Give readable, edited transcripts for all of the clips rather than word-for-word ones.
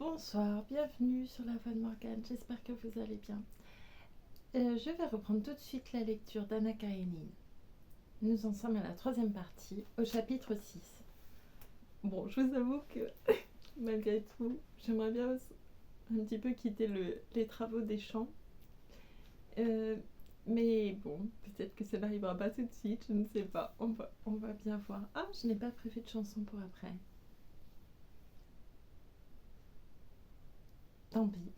Bonsoir, bienvenue sur la voix de Morgane, j'espère que vous allez bien. Je vais reprendre tout de suite la lecture d'Anna Karenine. Nous en sommes à la troisième partie, au chapitre 6. Bon, je vous avoue que, malgré tout, j'aimerais bien un petit peu quitter les travaux des champs. Mais bon, peut-être que ça n'arrivera pas tout de suite, je ne sais pas, on va bien voir. Ah, je n'ai pas prévu de chanson pour après. Tant pis,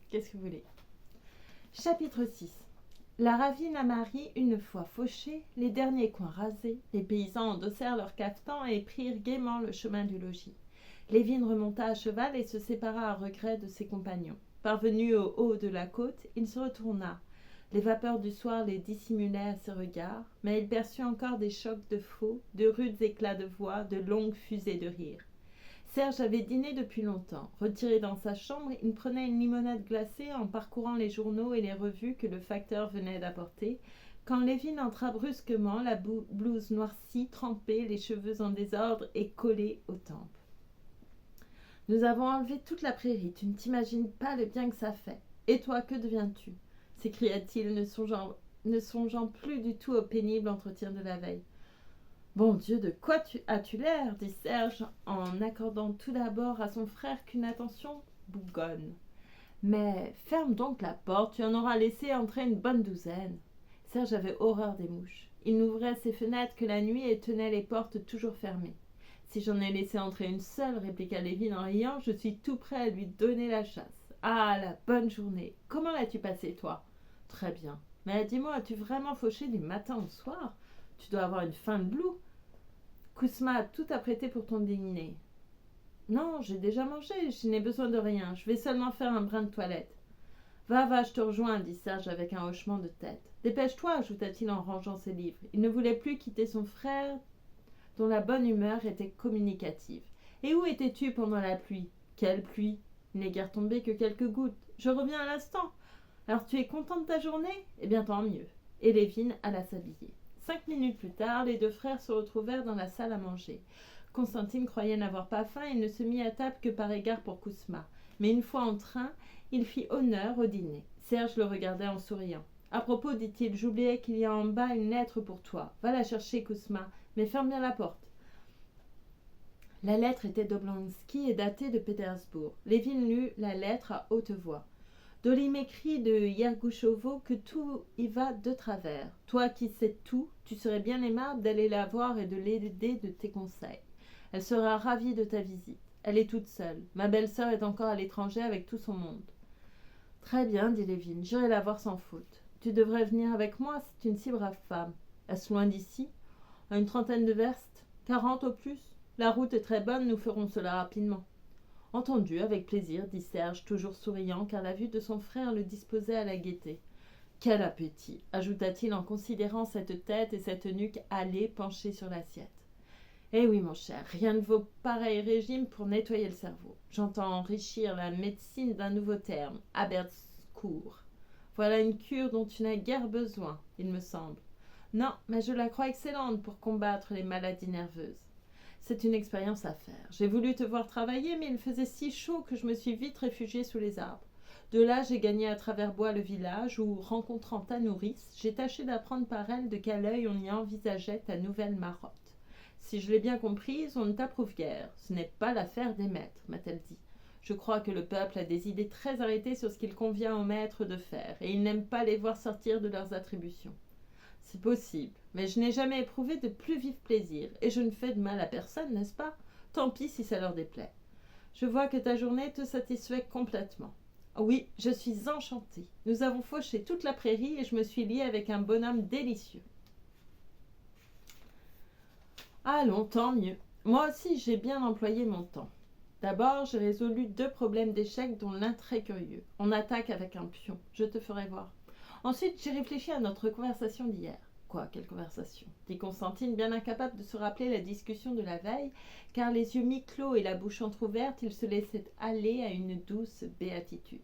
qu'est-ce que vous voulez. Chapitre 6. La ravine à Marie, une fois fauchée, les derniers coins rasés, les paysans endossèrent leurs cafetans et prirent gaiement le chemin du logis. Lévine remonta à cheval et se sépara à regret de ses compagnons. Parvenu au haut de la côte, il se retourna. Les vapeurs du soir les dissimulaient à ses regards, mais il perçut encore des chocs de faux, de rudes éclats de voix, de longues fusées de rire. Serge avait dîné depuis longtemps. Retiré dans sa chambre, il prenait une limonade glacée en parcourant les journaux et les revues que le facteur venait d'apporter, quand Lévine entra brusquement, la blouse noircie, trempée, les cheveux en désordre et collés aux tempes. « Nous avons enlevé toute la prairie, tu ne t'imagines pas le bien que ça fait. Et toi, que deviens-tu » s'écria-t-il, ne songeant plus du tout au pénible entretien de la veille. « Bon Dieu, de quoi as-tu l'air » dit Serge, en accordant tout d'abord à son frère qu'une attention bougonne. « Mais ferme donc la porte, tu en auras laissé entrer une bonne douzaine. » Serge avait horreur des mouches. Il n'ouvrait ses fenêtres que la nuit et tenait les portes toujours fermées. « Si j'en ai laissé entrer une seule, répliqua Lévine en riant, je suis tout prêt à lui donner la chasse. Ah, la bonne journée. Comment l'as-tu passée, toi ? Très bien. Mais dis-moi, as-tu vraiment fauché du matin au soir ? Tu dois avoir une faim de loup. Kousma a tout apprêté pour ton dîner. Non, j'ai déjà mangé, je n'ai besoin de rien, je vais seulement faire un brin de toilette. Va, je te rejoins, dit Serge avec un hochement de tête. Dépêche-toi, ajouta-t-il en rangeant ses livres. Il ne voulait plus quitter son frère, dont la bonne humeur était communicative. Et où étais-tu pendant la pluie ? Quelle pluie ? Il n'est guère tombé que quelques gouttes. Je reviens à l'instant. Alors tu es content de ta journée ? Eh bien tant mieux. Et Lévine alla s'habiller. 5 minutes plus tard, les deux frères se retrouvèrent dans la salle à manger. Constantine croyait n'avoir pas faim et ne se mit à table que par égard pour Kousma. Mais une fois en train, il fit honneur au dîner. Serge le regardait en souriant. « À propos, dit-il, j'oubliais qu'il y a en bas une lettre pour toi. Va la chercher, Kousma, mais ferme bien la porte. » La lettre était d'Oblonsky et datée de Pétersbourg. Lévine lut la lettre à haute voix. Dolly m'écrit de Yergouchovo que tout y va de travers. Toi qui sais tout, tu serais bien aimable d'aller la voir et de l'aider de tes conseils. Elle sera ravie de ta visite. Elle est toute seule. Ma belle-sœur est encore à l'étranger avec tout son monde. Très bien, dit Lévine, j'irai la voir sans faute. Tu devrais venir avec moi, c'est une si brave femme. Est-ce loin d'ici ? À une trentaine de verstes, 40 au plus. La route est très bonne, nous ferons cela rapidement. Entendu, avec plaisir, dit Serge, toujours souriant, car la vue de son frère le disposait à la gaieté. Quel appétit, ajouta-t-il en considérant cette tête et cette nuque hâlée penchée sur l'assiette. Eh oui, mon cher, rien ne vaut pareil régime pour nettoyer le cerveau. J'entends enrichir la médecine d'un nouveau terme, Abertscourt. Voilà une cure dont tu n'as guère besoin, il me semble. Non, mais je la crois excellente pour combattre les maladies nerveuses. C'est une expérience à faire. J'ai voulu te voir travailler, mais il faisait si chaud que je me suis vite réfugiée sous les arbres. De là, j'ai gagné à travers bois le village où, rencontrant ta nourrice, j'ai tâché d'apprendre par elle de quel œil on y envisageait ta nouvelle marotte. Si je l'ai bien comprise, on ne t'approuve guère. Ce n'est pas l'affaire des maîtres, m'a-t-elle dit. Je crois que le peuple a des idées très arrêtées sur ce qu'il convient aux maîtres de faire, et il n'aime pas les voir sortir de leurs attributions. C'est possible, mais je n'ai jamais éprouvé de plus vif plaisir, et je ne fais de mal à personne, n'est-ce pas ? Tant pis si ça leur déplaît. Je vois que ta journée te satisfait complètement. Oui, je suis enchantée. Nous avons fauché toute la prairie et je me suis liée avec un bonhomme délicieux. Allons, tant mieux. Moi aussi, j'ai bien employé mon temps. D'abord, j'ai résolu 2 problèmes d'échecs dont l'un très curieux. On attaque avec un pion. Je te ferai voir. Ensuite, j'ai réfléchi à notre conversation d'hier. Quoi, quelle conversation ? Dit Constantine, bien incapable de se rappeler la discussion de la veille, car les yeux mi-clos et la bouche entr'ouverte, il se laissait aller à une douce béatitude.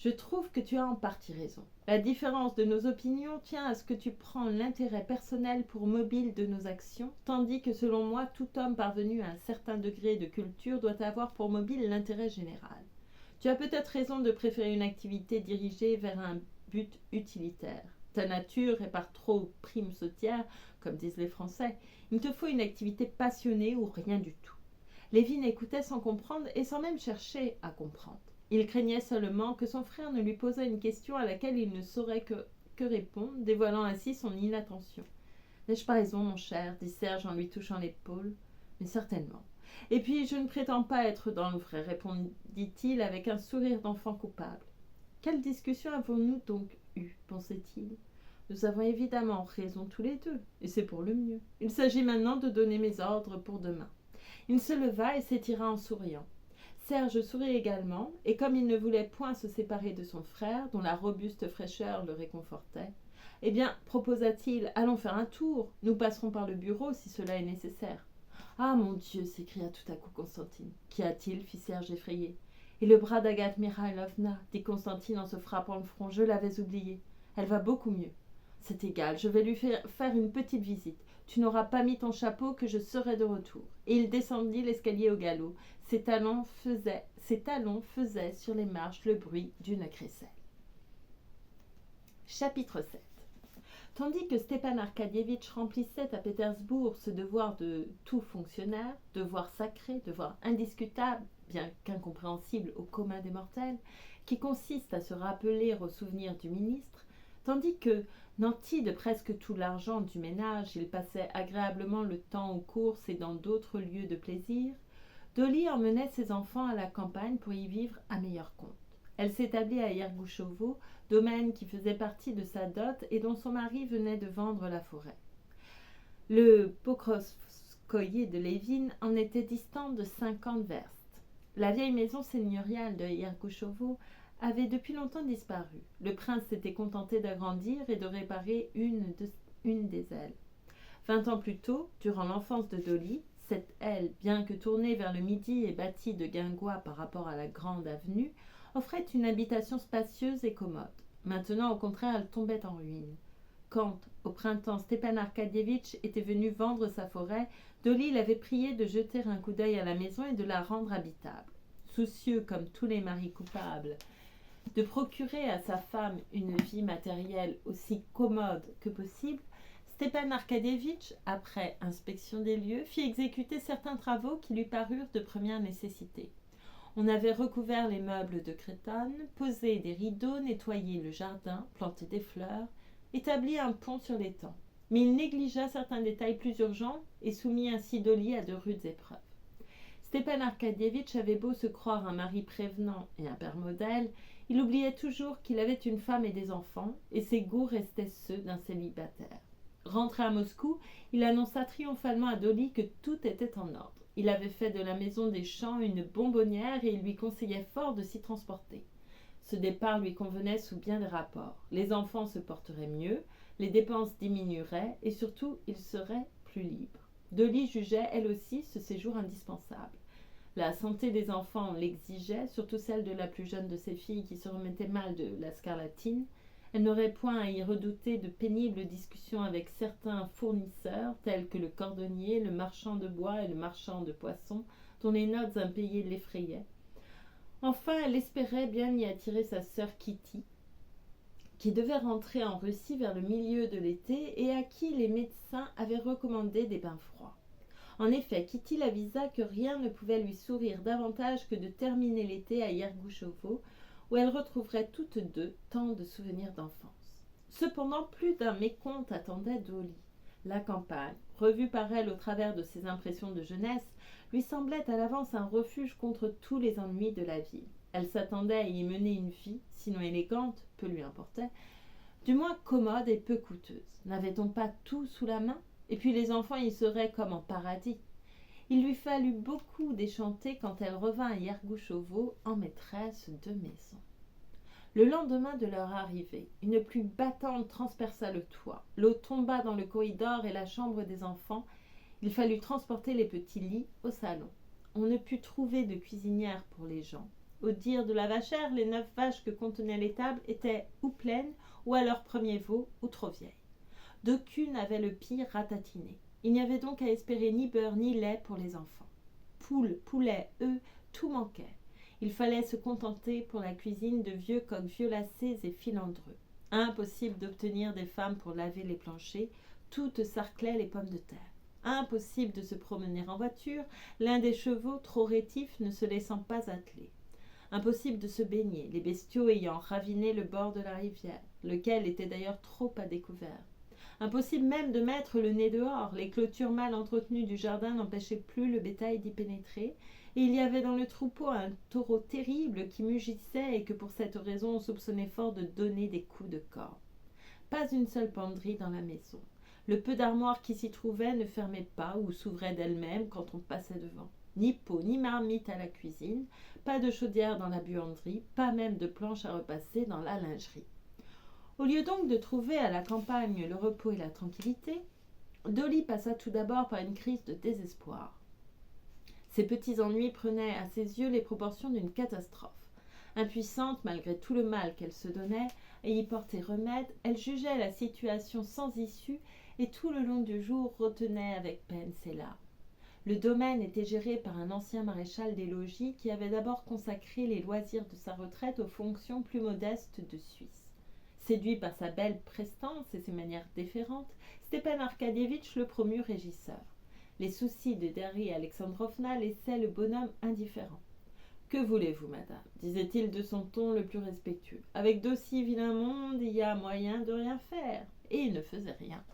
Je trouve que tu as en partie raison. La différence de nos opinions tient à ce que tu prends l'intérêt personnel pour mobile de nos actions, tandis que selon moi, tout homme parvenu à un certain degré de culture doit avoir pour mobile l'intérêt général. Tu as peut-être raison de préférer une activité dirigée vers un but utilitaire. Ta nature est par trop prime sautière, comme disent les Français. Il te faut une activité passionnée ou rien du tout. Lévin écoutait sans comprendre et sans même chercher à comprendre. Il craignait seulement que son frère ne lui posât une question à laquelle il ne saurait que répondre, dévoilant ainsi son inattention. « N'ai-je pas raison, mon cher ?» dit Serge en lui touchant l'épaule. « Mais certainement. Et puis, je ne prétends pas être dans le vrai, répondit-il avec un sourire d'enfant coupable. Quelle discussion avons-nous donc eue, pensait-il. Nous avons évidemment raison tous les deux, et c'est pour le mieux. Il s'agit maintenant de donner mes ordres pour demain. Il se leva et s'étira en souriant. Serge sourit également, et comme il ne voulait point se séparer de son frère, dont la robuste fraîcheur le réconfortait, « Eh bien, proposa-t-il, allons faire un tour. Nous passerons par le bureau si cela est nécessaire. »« Ah, mon Dieu !» s'écria tout à coup Constantine. « Qu'y a-t-il » fit Serge effrayé. « Et le bras d'Agathe Mikhailovna » dit Constantine en se frappant le front. « Je l'avais oublié. Elle va beaucoup mieux. »« C'est égal, je vais lui faire une petite visite. Tu n'auras pas mis ton chapeau que je serai de retour. » Et il descendit l'escalier au galop. Ses talons faisaient sur les marches le bruit d'une crécelle. Chapitre 7. Tandis que Stepan Arkadievitch remplissait à Pétersbourg ce devoir de tout fonctionnaire, devoir sacré, devoir indiscutable, bien qu'incompréhensible au commun des mortels, qui consiste à se rappeler au souvenir du ministre, tandis que, nanti de presque tout l'argent du ménage, il passait agréablement le temps aux courses et dans d'autres lieux de plaisir, Dolly emmenait ses enfants à la campagne pour y vivre à meilleur compte. Elle s'établit à Yergouchovo, domaine qui faisait partie de sa dot et dont son mari venait de vendre la forêt. Le Pokrovskoïe de Lévin en était distant de 50 verstes. La vieille maison seigneuriale de Yergouchovo avait depuis longtemps disparu. Le prince s'était contenté d'agrandir et de réparer une des ailes. 20 ans plus tôt, durant l'enfance de Dolly, cette aile, bien que tournée vers le midi et bâtie de guingois par rapport à la grande avenue, offrait une habitation spacieuse et commode. Maintenant, au contraire, elle tombait en ruine. Quand, au printemps, Stepan Arkadievitch était venu vendre sa forêt, Dolly l'avait prié de jeter un coup d'œil à la maison et de la rendre habitable. Soucieux, comme tous les maris coupables, de procurer à sa femme une vie matérielle aussi commode que possible, Stepan Arkadievitch, après inspection des lieux, fit exécuter certains travaux qui lui parurent de première nécessité. On avait recouvert les meubles de crétonne, posé des rideaux, nettoyé le jardin, planté des fleurs, établi un pont sur l'étang. Mais il négligea certains détails plus urgents et soumit ainsi Dolly à de rudes épreuves. Stepan Arkadievitch avait beau se croire un mari prévenant et un père modèle, il oubliait toujours qu'il avait une femme et des enfants, et ses goûts restaient ceux d'un célibataire. Rentré à Moscou, il annonça triomphalement à Dolly que tout était en ordre. Il avait fait de la maison des Champs une bonbonnière et il lui conseillait fort de s'y transporter. Ce départ lui convenait sous bien des rapports. Les enfants se porteraient mieux, les dépenses diminueraient et surtout il serait plus libre. Dolly jugeait elle aussi ce séjour indispensable. La santé des enfants l'exigeait, surtout celle de la plus jeune de ses filles qui se remettait mal de la scarlatine. Elle n'aurait point à y redouter de pénibles discussions avec certains fournisseurs, tels que le cordonnier, le marchand de bois et le marchand de poissons, dont les notes impayées l'effrayaient. Enfin, elle espérait bien y attirer sa sœur Kitty, qui devait rentrer en Russie vers le milieu de l'été et à qui les médecins avaient recommandé des bains froids. En effet, Kitty l'avisa que rien ne pouvait lui sourire davantage que de terminer l'été à Yergouchovo, où elles retrouveraient toutes deux tant de souvenirs d'enfance. Cependant, plus d'un mécompte attendait Dolly. La campagne, revue par elle au travers de ses impressions de jeunesse, lui semblait à l'avance un refuge contre tous les ennuis de la ville. Elle s'attendait à y mener une vie, sinon élégante, peu lui importait, du moins commode et peu coûteuse. N'avait-on pas tout sous la main ? Et puis les enfants y seraient comme en paradis. Il lui fallut beaucoup déchanter quand elle revint à Yergouchovo en maîtresse de maison. Le lendemain de leur arrivée, une pluie battante transperça le toit. L'eau tomba dans le corridor et la chambre des enfants. Il fallut transporter les petits lits au salon. On ne put trouver de cuisinière pour les gens. Au dire de la vachère, les 9 vaches que contenait l'étable étaient ou pleines, ou à leur premier veau, ou trop vieilles. D'aucune avait le pire ratatiné. Il n'y avait donc à espérer ni beurre ni lait pour les enfants. Poules, poulets, œufs, tout manquait. Il fallait se contenter pour la cuisine de vieux coqs violacés et filandreux. Impossible d'obtenir des femmes pour laver les planchers, toutes sarclaient les pommes de terre. Impossible de se promener en voiture, l'un des chevaux, trop rétifs, ne se laissant pas atteler. Impossible de se baigner, les bestiaux ayant raviné le bord de la rivière, lequel était d'ailleurs trop à découvert. Impossible même de mettre le nez dehors, les clôtures mal entretenues du jardin n'empêchaient plus le bétail d'y pénétrer, et il y avait dans le troupeau un taureau terrible qui mugissait et que pour cette raison on soupçonnait fort de donner des coups de corne. Pas une seule penderie dans la maison. Le peu d'armoires qui s'y trouvaient ne fermaient pas ou s'ouvraient d'elles-mêmes quand on passait devant. Ni pot, ni marmite à la cuisine, pas de chaudière dans la buanderie, pas même de planche à repasser dans la lingerie. Au lieu donc de trouver à la campagne le repos et la tranquillité, Dolly passa tout d'abord par une crise de désespoir. Ses petits ennuis prenaient à ses yeux les proportions d'une catastrophe. Impuissante malgré tout le mal qu'elle se donnait à y porter remède, elle jugeait la situation sans issue et tout le long du jour retenait avec peine ses larmes. Le domaine était géré par un ancien maréchal des logis qui avait d'abord consacré les loisirs de sa retraite aux fonctions plus modestes de Suisse. Séduit par sa belle prestance et ses manières déférentes, Stepan Arkadievitch le promut régisseur. Les soucis de Darya Alexandrovna laissaient le bonhomme indifférent. « Que voulez-vous, madame ?» disait-il de son ton le plus respectueux. « Avec d'aussi vilains mondes, il y a moyen de rien faire. » Et il ne faisait rien.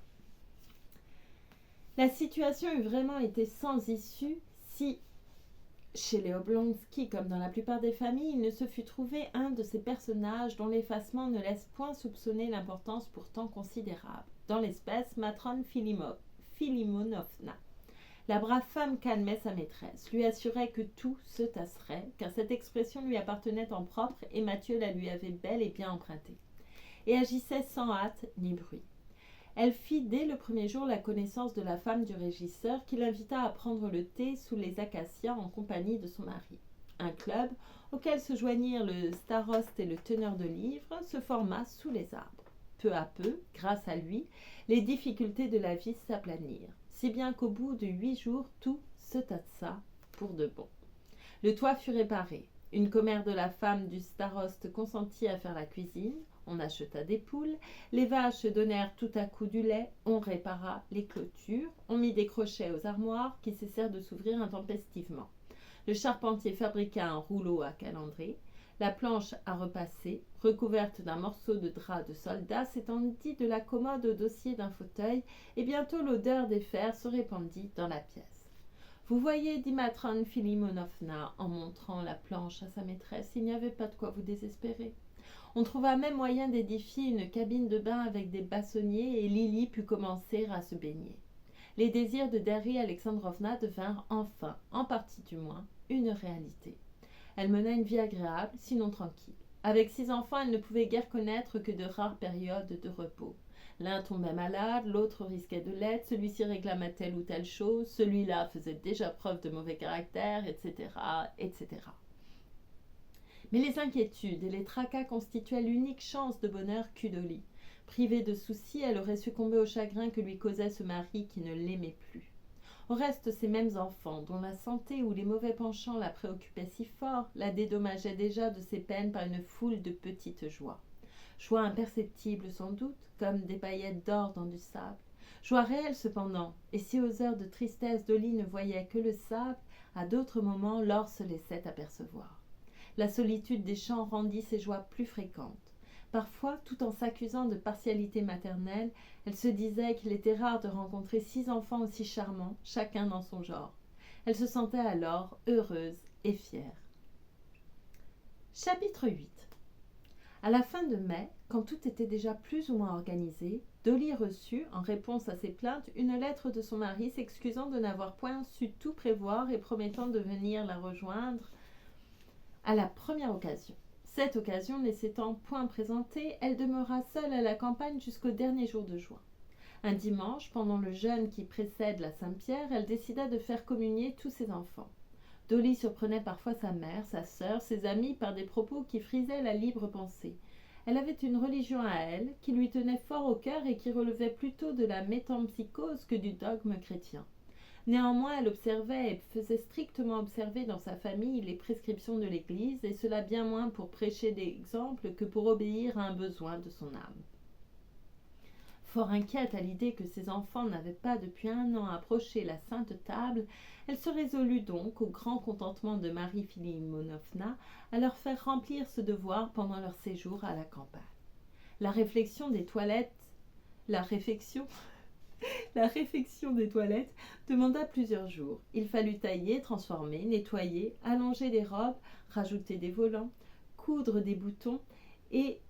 La situation eût vraiment été sans issue si, chez les Oblonsky, comme dans la plupart des familles, il ne se fût trouvé un de ces personnages dont l'effacement ne laisse point soupçonner l'importance pourtant considérable. Dans l'espèce, Matrone Filimonovna. La brave femme calmait sa maîtresse, lui assurait que tout se tasserait, car cette expression lui appartenait en propre et Mathieu la lui avait bel et bien empruntée, et agissait sans hâte ni bruit. Elle fit dès le premier jour la connaissance de la femme du régisseur qui l'invita à prendre le thé sous les acacias en compagnie de son mari. Un club, auquel se joignirent le staroste et le teneur de livres, se forma sous les arbres. Peu à peu, grâce à lui, les difficultés de la vie s'aplanirent, si bien qu'au bout de 8 jours, tout se tassa pour de bon. Le toit fut réparé. Une commère de la femme du staroste consentit à faire la cuisine. On acheta des poules, les vaches donnèrent tout à coup du lait, on répara les clôtures, on mit des crochets aux armoires qui cessèrent de s'ouvrir intempestivement. Le charpentier fabriqua un rouleau à calandrer, la planche à repasser, recouverte d'un morceau de drap de soldat, s'étendit de la commode au dossier d'un fauteuil, et bientôt l'odeur des fers se répandit dans la pièce. « Vous voyez, dit Matrone Filimonovna en montrant la planche à sa maîtresse, il n'y avait pas de quoi vous désespérer. On trouva même moyen d'édifier une cabine de bain avec des bassonniers et Lily put commencer à se baigner. Les désirs de Darya Alexandrovna devinrent enfin, en partie du moins, une réalité. Elle mena une vie agréable, sinon tranquille. Avec 6 enfants, elle ne pouvait guère connaître que de rares périodes de repos. L'un tombait malade, l'autre risquait de l'être, celui-ci réclamait telle ou telle chose, celui-là faisait déjà preuve de mauvais caractère, etc., etc. Mais les inquiétudes et les tracas constituaient l'unique chance de bonheur qu'eût Dolly. Privée de soucis, elle aurait succombé au chagrin que lui causait ce mari qui ne l'aimait plus. Au reste, ces mêmes enfants, dont la santé ou les mauvais penchants la préoccupaient si fort, la dédommageaient déjà de ses peines par une foule de petites joies. Joies imperceptibles sans doute, comme des paillettes d'or dans du sable. Joie réelle cependant, et si aux heures de tristesse Dolly ne voyait que le sable, à d'autres moments l'or se laissait apercevoir. La solitude des champs rendit ses joies plus fréquentes. Parfois, tout en s'accusant de partialité maternelle, elle se disait qu'il était rare de rencontrer 6 enfants aussi charmants, chacun dans son genre. Elle se sentait alors heureuse et fière. Chapitre 8. À la fin de mai, quand tout était déjà plus ou moins organisé, Dolly reçut, en réponse à ses plaintes, une lettre de son mari s'excusant de n'avoir point su tout prévoir et promettant de venir la rejoindre à la première occasion. Cette occasion ne s'étant point présentée, elle demeura seule à la campagne jusqu'au dernier jour de juin. Un dimanche, pendant le jeûne qui précède la Saint-Pierre, elle décida de faire communier tous ses enfants. Dolly surprenait parfois sa mère, sa sœur, ses amis par des propos qui frisaient la libre pensée. Elle avait une religion à elle, qui lui tenait fort au cœur et qui relevait plutôt de la métempsychose que du dogme chrétien. Néanmoins, elle observait et faisait strictement observer dans sa famille les prescriptions de l'Église, et cela bien moins pour prêcher d'exemple que pour obéir à un besoin de son âme. Fort inquiète à l'idée que ses enfants n'avaient pas depuis 1 an approché la sainte table, elle se résolut donc, au grand contentement de Marie Filimonovna, à leur faire remplir ce devoir pendant leur séjour à la campagne. La réfection des toilettes demanda plusieurs jours. Il fallut tailler, transformer, nettoyer, allonger des robes, rajouter des volants, coudre des boutons et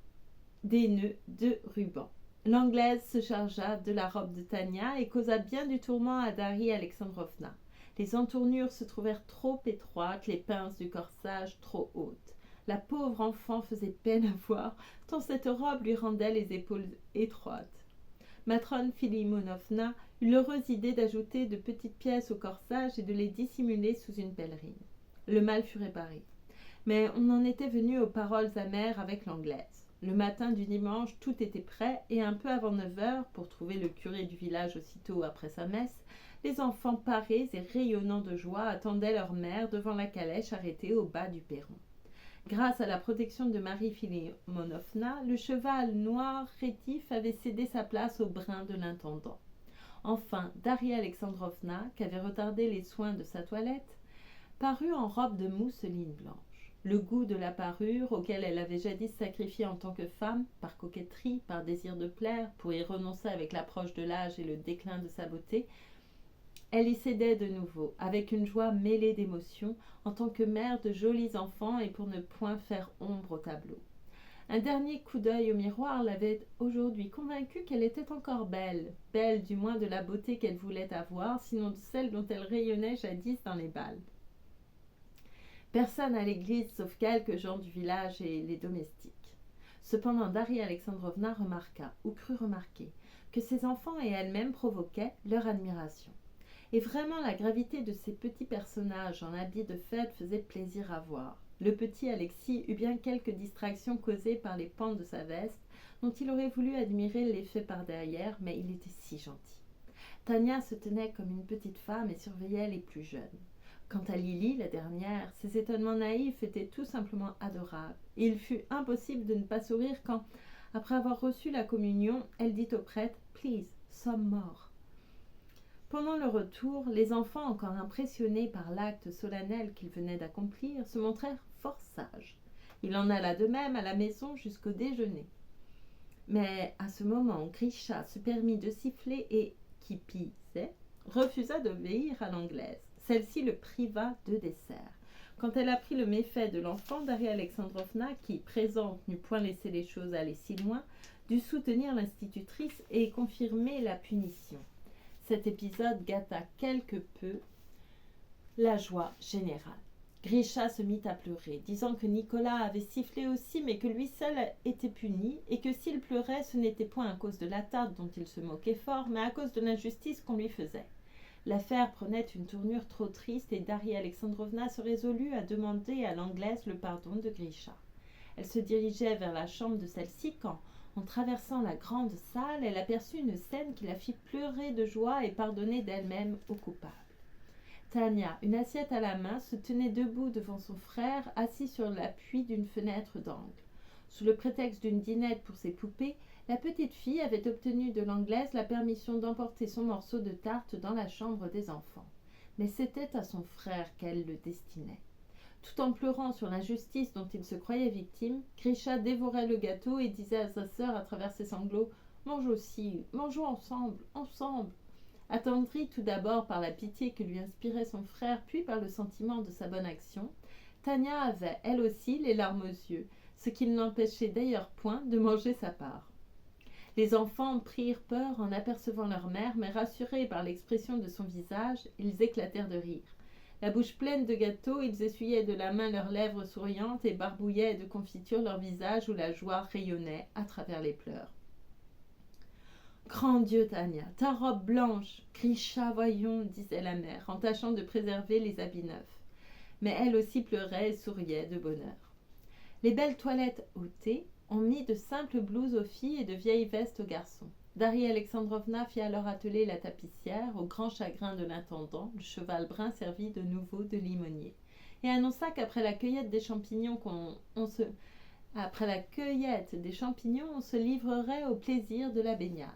des nœuds de ruban. L'Anglaise se chargea de la robe de Tania et causa bien du tourment à Darya Alexandrovna. Les entournures se trouvèrent trop étroites, les pinces du corsage trop hautes. La pauvre enfant faisait peine à voir, tant cette robe lui rendait les épaules étroites. Matrone Filimonovna eut l'heureuse idée d'ajouter de petites pièces au corsage et de les dissimuler sous une pèlerine. Le mal fut réparé. Mais on en était venu aux paroles amères avec l'Anglaise. Le matin du dimanche, tout était prêt, et un peu avant 9 heures, pour trouver le curé du village aussitôt après sa messe, les enfants parés et rayonnants de joie attendaient leur mère devant la calèche arrêtée au bas du perron. Grâce à la protection de Marie Filimonovna, le cheval noir rétif avait cédé sa place au brin de l'intendant. Enfin, Darya Alexandrovna, qui avait retardé les soins de sa toilette, parut en robe de mousseline blanche. Le goût de la parure, auquel elle avait jadis sacrifié en tant que femme, par coquetterie, par désir de plaire, pour y renoncer avec l'approche de l'âge et le déclin de sa beauté, elle y cédait de nouveau, avec une joie mêlée d'émotion, en tant que mère de jolis enfants et pour ne point faire ombre au tableau. Un dernier coup d'œil au miroir l'avait aujourd'hui convaincue qu'elle était encore belle, belle du moins de la beauté qu'elle voulait avoir, sinon de celle dont elle rayonnait jadis dans les bals. Personne à l'église sauf quelques gens du village et les domestiques. Cependant, Darya Alexandrovna remarqua, ou crut remarquer, que ses enfants et elle-même provoquaient leur admiration. Et vraiment la gravité de ces petits personnages en habits de fête faisait plaisir à voir. Le petit Alexis eut bien quelques distractions causées par les pans de sa veste, dont il aurait voulu admirer l'effet par derrière, mais il était si gentil. Tania se tenait comme une petite femme et surveillait les plus jeunes. Quant à Lily, la dernière, ses étonnements naïfs étaient tout simplement adorables, et il fut impossible de ne pas sourire quand, après avoir reçu la communion, elle dit au prêtre « Please, some more ». Pendant le retour, les enfants, encore impressionnés par l'acte solennel qu'ils venaient d'accomplir, se montrèrent fort sages. Il en alla de même à la maison jusqu'au déjeuner. Mais à ce moment, Grisha se permit de siffler et, qui pissait, refusa d'obéir à l'Anglaise. Celle-ci le priva de dessert. Quand elle apprit le méfait de l'enfant, Darya Alexandrovna, qui, présente, n'eut point laissé les choses aller si loin, dut soutenir l'institutrice et confirmer la punition. Cet épisode gâta quelque peu la joie générale. Grisha se mit à pleurer, disant que Nicolas avait sifflé aussi, mais que lui seul était puni, et que s'il pleurait, ce n'était point à cause de la tarte dont il se moquait fort, mais à cause de l'injustice qu'on lui faisait. L'affaire prenait une tournure trop triste, et Darya Alexandrovna se résolut à demander à l'Anglaise le pardon de Grisha. Elle se dirigeait vers la chambre de celle-ci quand, en traversant la grande salle, elle aperçut une scène qui la fit pleurer de joie et pardonner d'elle-même au coupable. Tania, une assiette à la main, se tenait debout devant son frère, assis sur l'appui d'une fenêtre d'angle. Sous le prétexte d'une dînette pour ses poupées, la petite fille avait obtenu de l'Anglaise la permission d'emporter son morceau de tarte dans la chambre des enfants. Mais c'était à son frère qu'elle le destinait. Tout en pleurant sur l'injustice dont il se croyait victime, Grisha dévorait le gâteau et disait à sa sœur à travers ses sanglots « Mange aussi, mangeons ensemble, ensemble !» Attendrie tout d'abord par la pitié que lui inspirait son frère, puis par le sentiment de sa bonne action, Tania avait, elle aussi, les larmes aux yeux, ce qui ne l'empêchait d'ailleurs point de manger sa part. Les enfants prirent peur en apercevant leur mère, mais rassurés par l'expression de son visage, ils éclatèrent de rire. La bouche pleine de gâteaux, ils essuyaient de la main leurs lèvres souriantes et barbouillaient de confiture leur visage où la joie rayonnait à travers les pleurs. « Grand Dieu, Tania, ta robe blanche !»« Grisha, voyons, disait la mère, en tâchant de préserver les habits neufs. mais elle aussi pleurait et souriait de bonheur. Les belles toilettes ôtées, on mit de simples blouses aux filles et de vieilles vestes aux garçons. Darya Alexandrovna fit alors atteler la tapissière, au grand chagrin de l'intendant, le cheval brun servit de nouveau de limonier, et annonça qu'après la cueillette des champignons on se livrerait au plaisir de la baignade.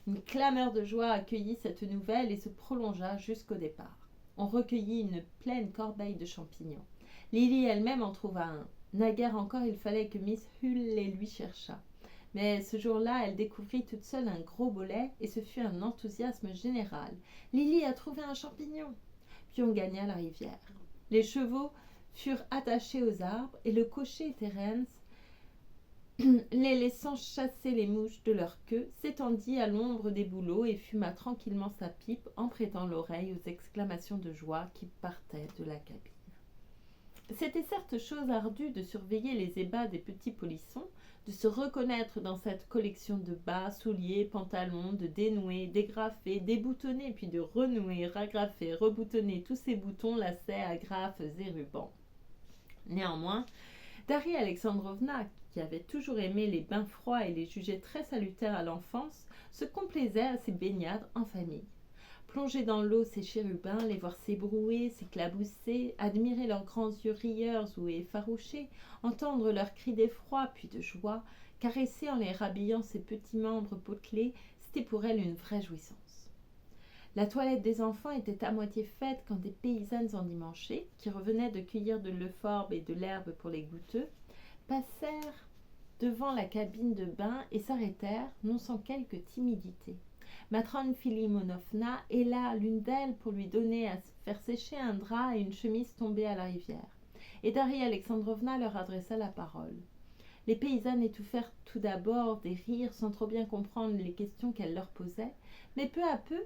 Une clameur de joie accueillit cette nouvelle et se prolongea jusqu'au départ. On recueillit une pleine corbeille de champignons. Lily elle-même en trouva un. Naguère encore il fallait que Miss Hull les lui cherchât. Mais ce jour-là, elle découvrit toute seule un gros bolet et ce fut un enthousiasme général. Lily a trouvé un champignon. Puis on gagna la rivière. Les chevaux furent attachés aux arbres et le cocher et Thérence, les laissant chasser les mouches de leur queue, s'étendit à l'ombre des bouleaux et fuma tranquillement sa pipe en prêtant l'oreille aux exclamations de joie qui partaient de la cabine. C'était certes chose ardue de surveiller les ébats des petits polissons, de se reconnaître dans cette collection de bas, souliers, pantalons, de dénouer, dégrafer, déboutonner, puis de renouer, ragrafer, reboutonner tous ces boutons, lacets, agrafes et rubans. Néanmoins, Darya Alexandrovna, qui avait toujours aimé les bains froids et les jugeait très salutaires à l'enfance, se complaisait à ces baignades en famille. Plonger dans l'eau ces chérubins, les voir s'ébrouer, s'éclabousser, admirer leurs grands yeux rieurs ou effarouchés, entendre leurs cris d'effroi puis de joie, caresser en les rhabillant ses petits membres potelés, c'était pour elle une vraie jouissance. La toilette des enfants était à moitié faite quand des paysannes endimanchées, qui revenaient de cueillir de l'euphorbe et de l'herbe pour les goutteux, passèrent devant la cabine de bain et s'arrêtèrent, non sans quelque timidité. Matrone Filimonovna héla l'une d'elles pour lui donner à faire sécher un drap et une chemise tombée à la rivière. Et Darya Alexandrovna leur adressa la parole. Les paysannes étouffèrent tout d'abord des rires sans trop bien comprendre les questions qu'elle leur posait, mais peu à peu,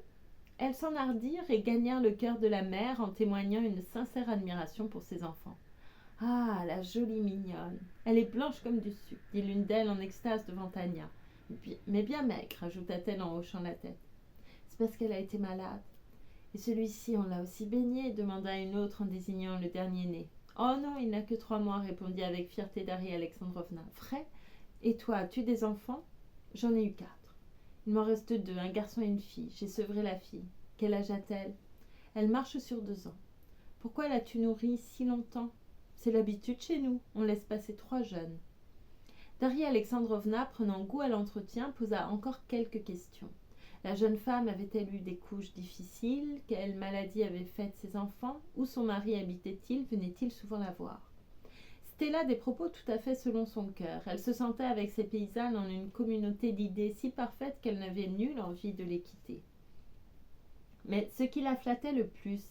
elles s'enhardirent et gagnèrent le cœur de la mère en témoignant une sincère admiration pour ses enfants. « Ah, la jolie mignonne! Elle est blanche comme du sucre, dit l'une d'elles en extase devant Tania. Mais bien maigre, ajouta-t-elle en hochant la tête. C'est parce qu'elle a été malade. Et celui-ci, on l'a aussi baigné, demanda une autre en désignant le dernier-né. Oh non, il n'a que 3 mois, répondit avec fierté Darya Alexandrovna. Vrai? Et toi, as-tu des enfants? J'en ai eu 4. Il m'en reste 2, un garçon et une fille. J'ai sevré la fille. Quel âge a-t-elle? Elle marche sur 2 ans. Pourquoi l'as-tu nourrie si longtemps? C'est l'habitude chez nous, on laisse passer 3 jeunes. Darya Alexandrovna, prenant goût à l'entretien, posa encore quelques questions. La jeune femme avait-elle eu des couches difficiles? Quelle maladie avait faite ses enfants? Où son mari habitait-il? Venait-il souvent la voir? C'étaient là des propos tout à fait selon son cœur. Elle se sentait avec ses paysannes en une communauté d'idées si parfaite qu'elle n'avait nulle envie de les quitter. Mais ce qui la flattait le plus,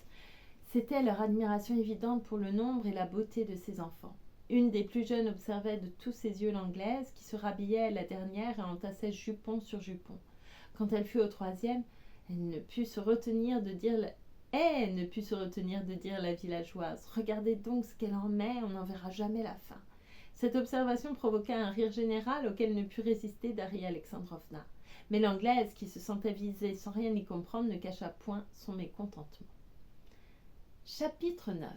c'était leur admiration évidente pour le nombre et la beauté de ses enfants. Une des plus jeunes observait de tous ses yeux l'anglaise, qui se rhabillait la dernière et entassait jupon sur jupon. Quand elle fut au 3e, elle ne put se retenir de dire la villageoise. Regardez donc ce qu'elle en met, on n'en verra jamais la fin. Cette observation provoqua un rire général auquel ne put résister Darya Alexandrovna. Mais l'anglaise, qui se sentait visée sans rien y comprendre, ne cacha point son mécontentement. Chapitre 9.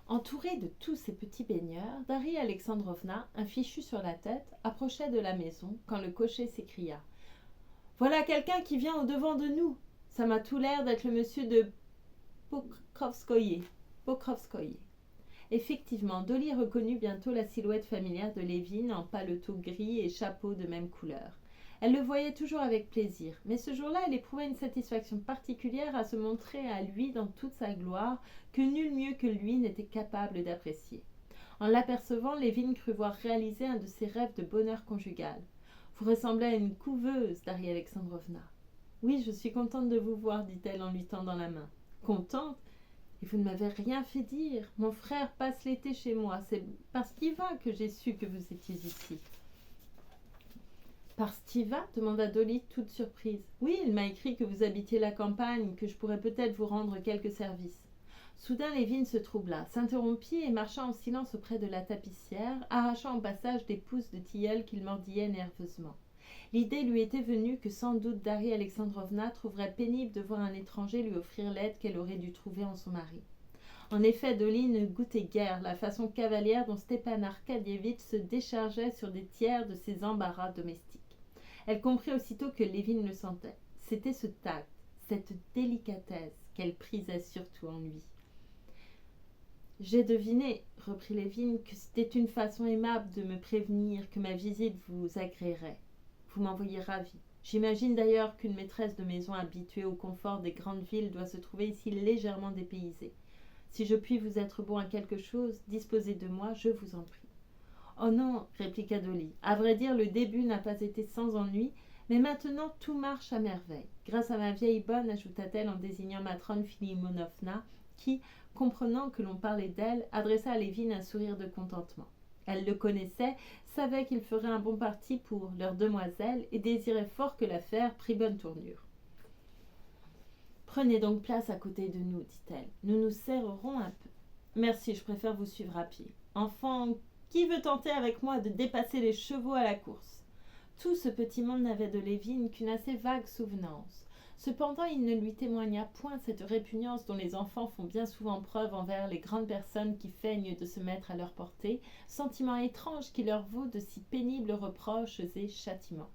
Entourée de tous ces petits baigneurs, Darya Alexandrovna, un fichu sur la tête, approchait de la maison quand le cocher s'écria. « Voilà quelqu'un qui vient au-devant de nous. Ça m'a tout l'air d'être le monsieur de Pokrovskoye. » Effectivement, Dolly reconnut bientôt la silhouette familière de Lévin en paletot gris et chapeau de même couleur. Elle le voyait toujours avec plaisir, mais ce jour-là, elle éprouvait une satisfaction particulière à se montrer à lui dans toute sa gloire que nul mieux que lui n'était capable d'apprécier. En l'apercevant, Lévin crut voir réaliser un de ses rêves de bonheur conjugal. « Vous ressemblez à une couveuse, Darya Alexandrovna. »« Oui, je suis contente de vous voir, dit-elle en lui tendant la main. »« Contente? Et vous ne m'avez rien fait dire. Mon frère passe l'été chez moi. C'est par Stiva que j'ai su que vous étiez ici. » « Par Stiva ?» demanda Dolly, toute surprise. « Oui, il m'a écrit que vous habitiez la campagne, que je pourrais peut-être vous rendre quelques services. » Soudain, Lévin se troubla, s'interrompit et marcha en silence auprès de la tapissière, arrachant au passage des pousses de tilleul qu'il mordillait nerveusement. L'idée lui était venue que sans doute Darya Alexandrovna trouverait pénible de voir un étranger lui offrir l'aide qu'elle aurait dû trouver en son mari. En effet, Dolly ne goûtait guère la façon cavalière dont Stepan Arcadievitch se déchargeait sur des tiers de ses embarras domestiques. Elle comprit aussitôt que Lévin le sentait. C'était ce tact, cette délicatesse qu'elle prisait surtout en lui. « J'ai deviné, reprit Lévin, que c'était une façon aimable de me prévenir que ma visite vous agréerait. Vous m'en voyez ravi. J'imagine d'ailleurs qu'une maîtresse de maison habituée au confort des grandes villes doit se trouver ici légèrement dépaysée. Si je puis vous être bon à quelque chose, disposez de moi, je vous en prie. »« Oh non, répliqua Dolly. À vrai dire, le début n'a pas été sans ennui, mais maintenant tout marche à merveille. Grâce à ma vieille bonne, ajouta-t-elle en désignant Matrone Filimonovna, qui, comprenant que l'on parlait d'elle, adressa à Lévin un sourire de contentement. Elle le connaissait, savait qu'il ferait un bon parti pour leur demoiselle et désirait fort que l'affaire prît bonne tournure. « Prenez donc place à côté de nous, dit-elle. Nous nous serrerons un peu. Merci, je préfère vous suivre à pied. Enfant, qui veut tenter avec moi de dépasser les chevaux à la course ?» Tout ce petit monde n'avait de Lévin qu'une assez vague souvenance. Cependant, il ne lui témoigna point cette répugnance dont les enfants font bien souvent preuve envers les grandes personnes qui feignent de se mettre à leur portée, sentiment étrange qui leur vaut de si pénibles reproches et châtiments.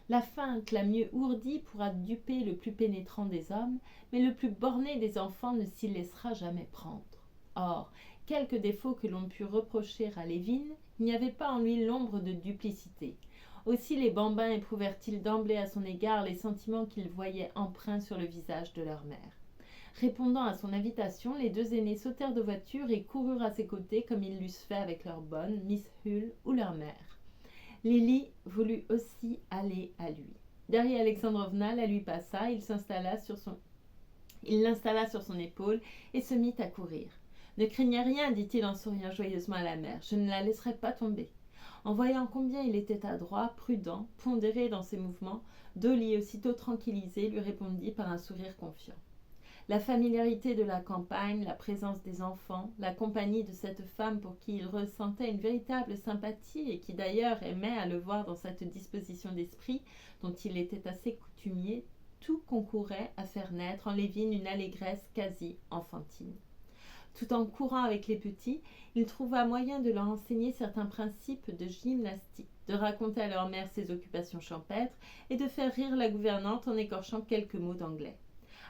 La feinte la mieux ourdie pourra duper le plus pénétrant des hommes, mais le plus borné des enfants ne s'y laissera jamais prendre. Or, quelque défaut que l'on pût reprocher à Lévin, il n'y avait pas en lui l'ombre de duplicité. Aussi les bambins éprouvèrent-ils d'emblée à son égard les sentiments qu'ils voyaient empreints sur le visage de leur mère. Répondant à son invitation, les deux aînés sautèrent de voiture et coururent à ses côtés comme ils l'eussent fait avec leur bonne, Miss Hull ou leur mère. Lily voulut aussi aller à lui. Darry Alexandrovna la lui passa, il l'installa sur son épaule et se mit à courir. « Ne craignez rien, dit-il en souriant joyeusement à la mère, je ne la laisserai pas tomber. » En voyant combien il était adroit, prudent, pondéré dans ses mouvements, Dolly, aussitôt tranquillisée, lui répondit par un sourire confiant. La familiarité de la campagne, la présence des enfants, la compagnie de cette femme pour qui il ressentait une véritable sympathie et qui d'ailleurs aimait à le voir dans cette disposition d'esprit dont il était assez coutumier, tout concourait à faire naître en Lévin une allégresse quasi enfantine. Tout en courant avec les petits, il trouva moyen de leur enseigner certains principes de gymnastique, de raconter à leur mère ses occupations champêtres et de faire rire la gouvernante en écorchant quelques mots d'anglais.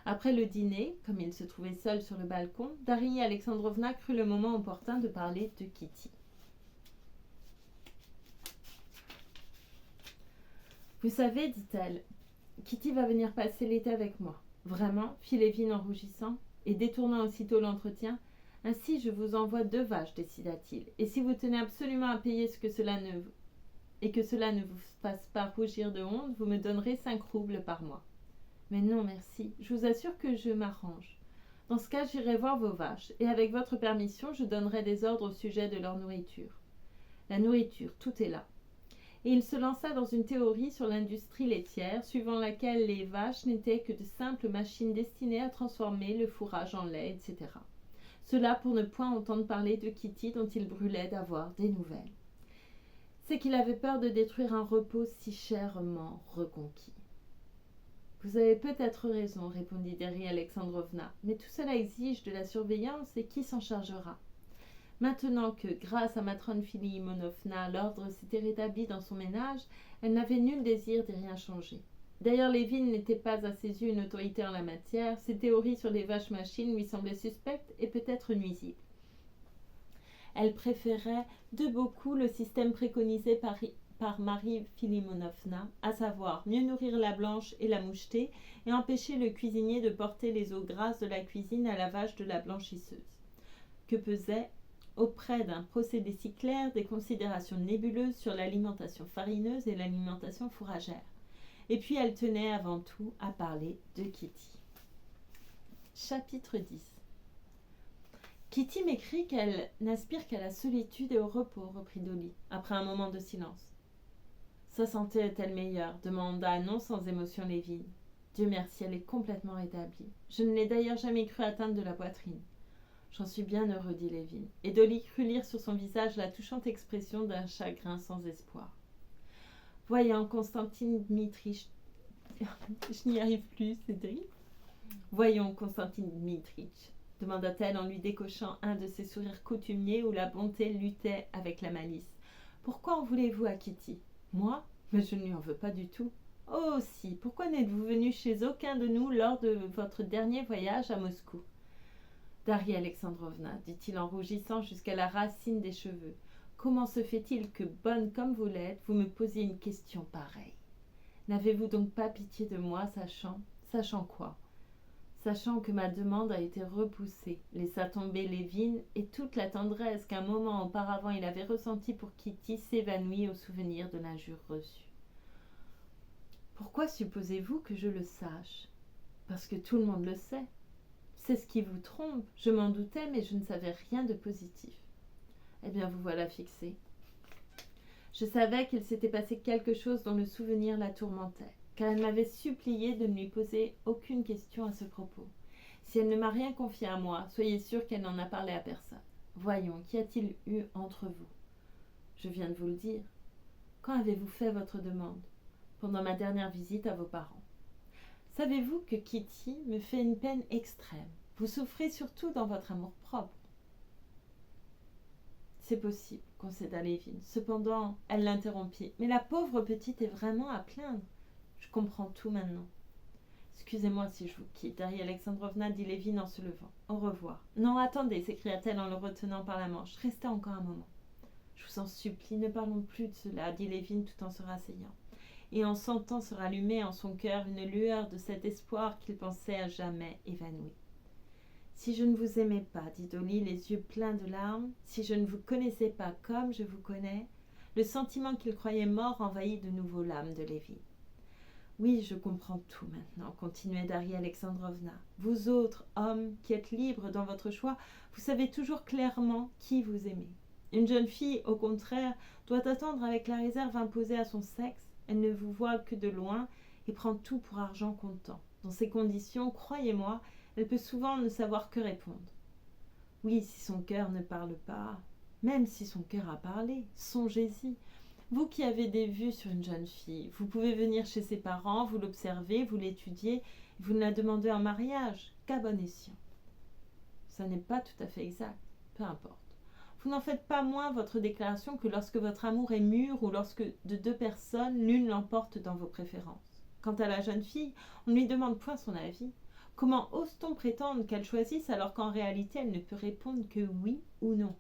Après le dîner, comme il se trouvait seul sur le balcon, Darry Alexandrovna crut le moment opportun de parler de Kitty. « Vous savez, dit-elle, Kitty va venir passer l'été avec moi. »« Vraiment » fit Lévin en rougissant, et détournant aussitôt l'entretien. « Ainsi, je vous envoie 2 vaches, décida-t-il, et si vous tenez absolument à payer que cela ne vous fasse pas rougir de honte, vous me donnerez 5 roubles par mois. » « Mais non, merci, je vous assure que je m'arrange. Dans ce cas, j'irai voir vos vaches, et avec votre permission, je donnerai des ordres au sujet de leur nourriture. » La nourriture, tout est là. Et il se lança dans une théorie sur l'industrie laitière, suivant laquelle les vaches n'étaient que de simples machines destinées à transformer le fourrage en lait, etc. Cela pour ne point entendre parler de Kitty dont il brûlait d'avoir des nouvelles. C'est qu'il avait peur de détruire un repos si chèrement reconquis. « Vous avez peut-être raison, répondit Darry Alexandrovna, mais tout cela exige de la surveillance et qui s'en chargera ? Maintenant que, grâce à Matrone Filimonovna, l'ordre s'était rétabli dans son ménage, elle n'avait nul désir d'y rien changer. D'ailleurs, Lévin n'était pas à ses yeux une autorité en la matière, ses théories sur les vaches machines lui semblaient suspectes et peut-être nuisibles. Elle préférait de beaucoup le système préconisé par Marie Filimonovna, à savoir mieux nourrir la blanche et la mouchetée et empêcher le cuisinier de porter les eaux grasses de la cuisine à la vache de la blanchisseuse. Que pesaient, auprès d'un procédé si clair, des considérations nébuleuses sur l'alimentation farineuse et l'alimentation fourragère. Et puis elle tenait avant tout à parler de Kitty. Chapitre 10. Kitty m'écrit qu'elle n'aspire qu'à la solitude et au repos, reprit Dolly, après un moment de silence. Sa santé est-elle meilleure demanda non sans émotion Lévin. Dieu merci, elle est complètement rétablie. Je ne l'ai d'ailleurs jamais cru atteinte de la poitrine. J'en suis bien heureux, dit Lévin, et Dolly crut lire sur son visage la touchante expression d'un chagrin sans espoir. Voyons, Constantine Dmitritch. Je n'y arrive plus, c'est terrible. Voyons, Constantine Dmitritch, demanda-t-elle en lui décochant un de ces sourires coutumiers où la bonté luttait avec la malice. Pourquoi en voulez-vous à Kitty? Moi? Mais je ne lui en veux pas du tout. Oh si, pourquoi n'êtes-vous venu chez aucun de nous lors de votre dernier voyage à Moscou? Darya Alexandrovna, dit-il en rougissant jusqu'à la racine des cheveux, comment se fait-il que, bonne comme vous l'êtes, vous me posiez une question pareille? N'avez-vous donc pas pitié de moi, sachant quoi? Sachant que ma demande a été repoussée, laissa tomber Lévin, et toute la tendresse qu'un moment auparavant il avait ressentie pour Kitty s'évanouit au souvenir de l'injure reçue. Pourquoi supposez-vous que je le sache? Parce que tout le monde le sait. C'est ce qui vous trompe. Je m'en doutais, mais je ne savais rien de positif. Eh bien, vous voilà fixé. Je savais qu'il s'était passé quelque chose dont le souvenir la tourmentait, car elle m'avait supplié de ne lui poser aucune question à ce propos. Si elle ne m'a rien confié à moi, soyez sûr qu'elle n'en a parlé à personne. Voyons, qu'y a-t-il eu entre vous? Je viens de vous le dire. Quand avez-vous fait votre demande? Pendant ma dernière visite à vos parents. Savez-vous que Kitty me fait une peine extrême? Vous souffrez surtout dans votre amour-propre. C'est possible, concéda Lévin. Cependant, elle l'interrompit. Mais la pauvre petite est vraiment à plaindre. Je comprends tout maintenant. Excusez-moi si je vous quitte, Darya Alexandrovna, dit Lévin en se levant. Au revoir. Non, attendez, s'écria-t-elle en le retenant par la manche. Restez encore un moment. Je vous en supplie, ne parlons plus de cela, dit Lévin tout en se rasseyant, et en sentant se rallumer en son cœur une lueur de cet espoir qu'il pensait à jamais évanoui. Si je ne vous aimais pas, dit Dolly, les yeux pleins de larmes, si je ne vous connaissais pas comme je vous connais, le sentiment qu'il croyait mort envahit de nouveau l'âme de Lévin. Oui, je comprends tout maintenant, continuait Darya Alexandrovna. Vous autres, hommes, qui êtes libres dans votre choix, vous savez toujours clairement qui vous aimez. Une jeune fille, au contraire, doit attendre avec la réserve imposée à son sexe. Elle ne vous voit que de loin et prend tout pour argent comptant. Dans ces conditions, croyez-moi, elle peut souvent ne savoir que répondre. Oui, si son cœur ne parle pas, même si son cœur a parlé, songez-y. Vous qui avez des vues sur une jeune fille, vous pouvez venir chez ses parents, vous l'observez, vous l'étudiez, vous ne la demandez en mariage qu'à bon escient. Ça n'est pas tout à fait exact, peu importe. Vous n'en faites pas moins votre déclaration que lorsque votre amour est mûr ou lorsque de deux personnes, l'une l'emporte dans vos préférences. Quant à la jeune fille, on ne lui demande point son avis. Comment ose-t-on prétendre qu'elle choisisse alors qu'en réalité elle ne peut répondre que oui ou non?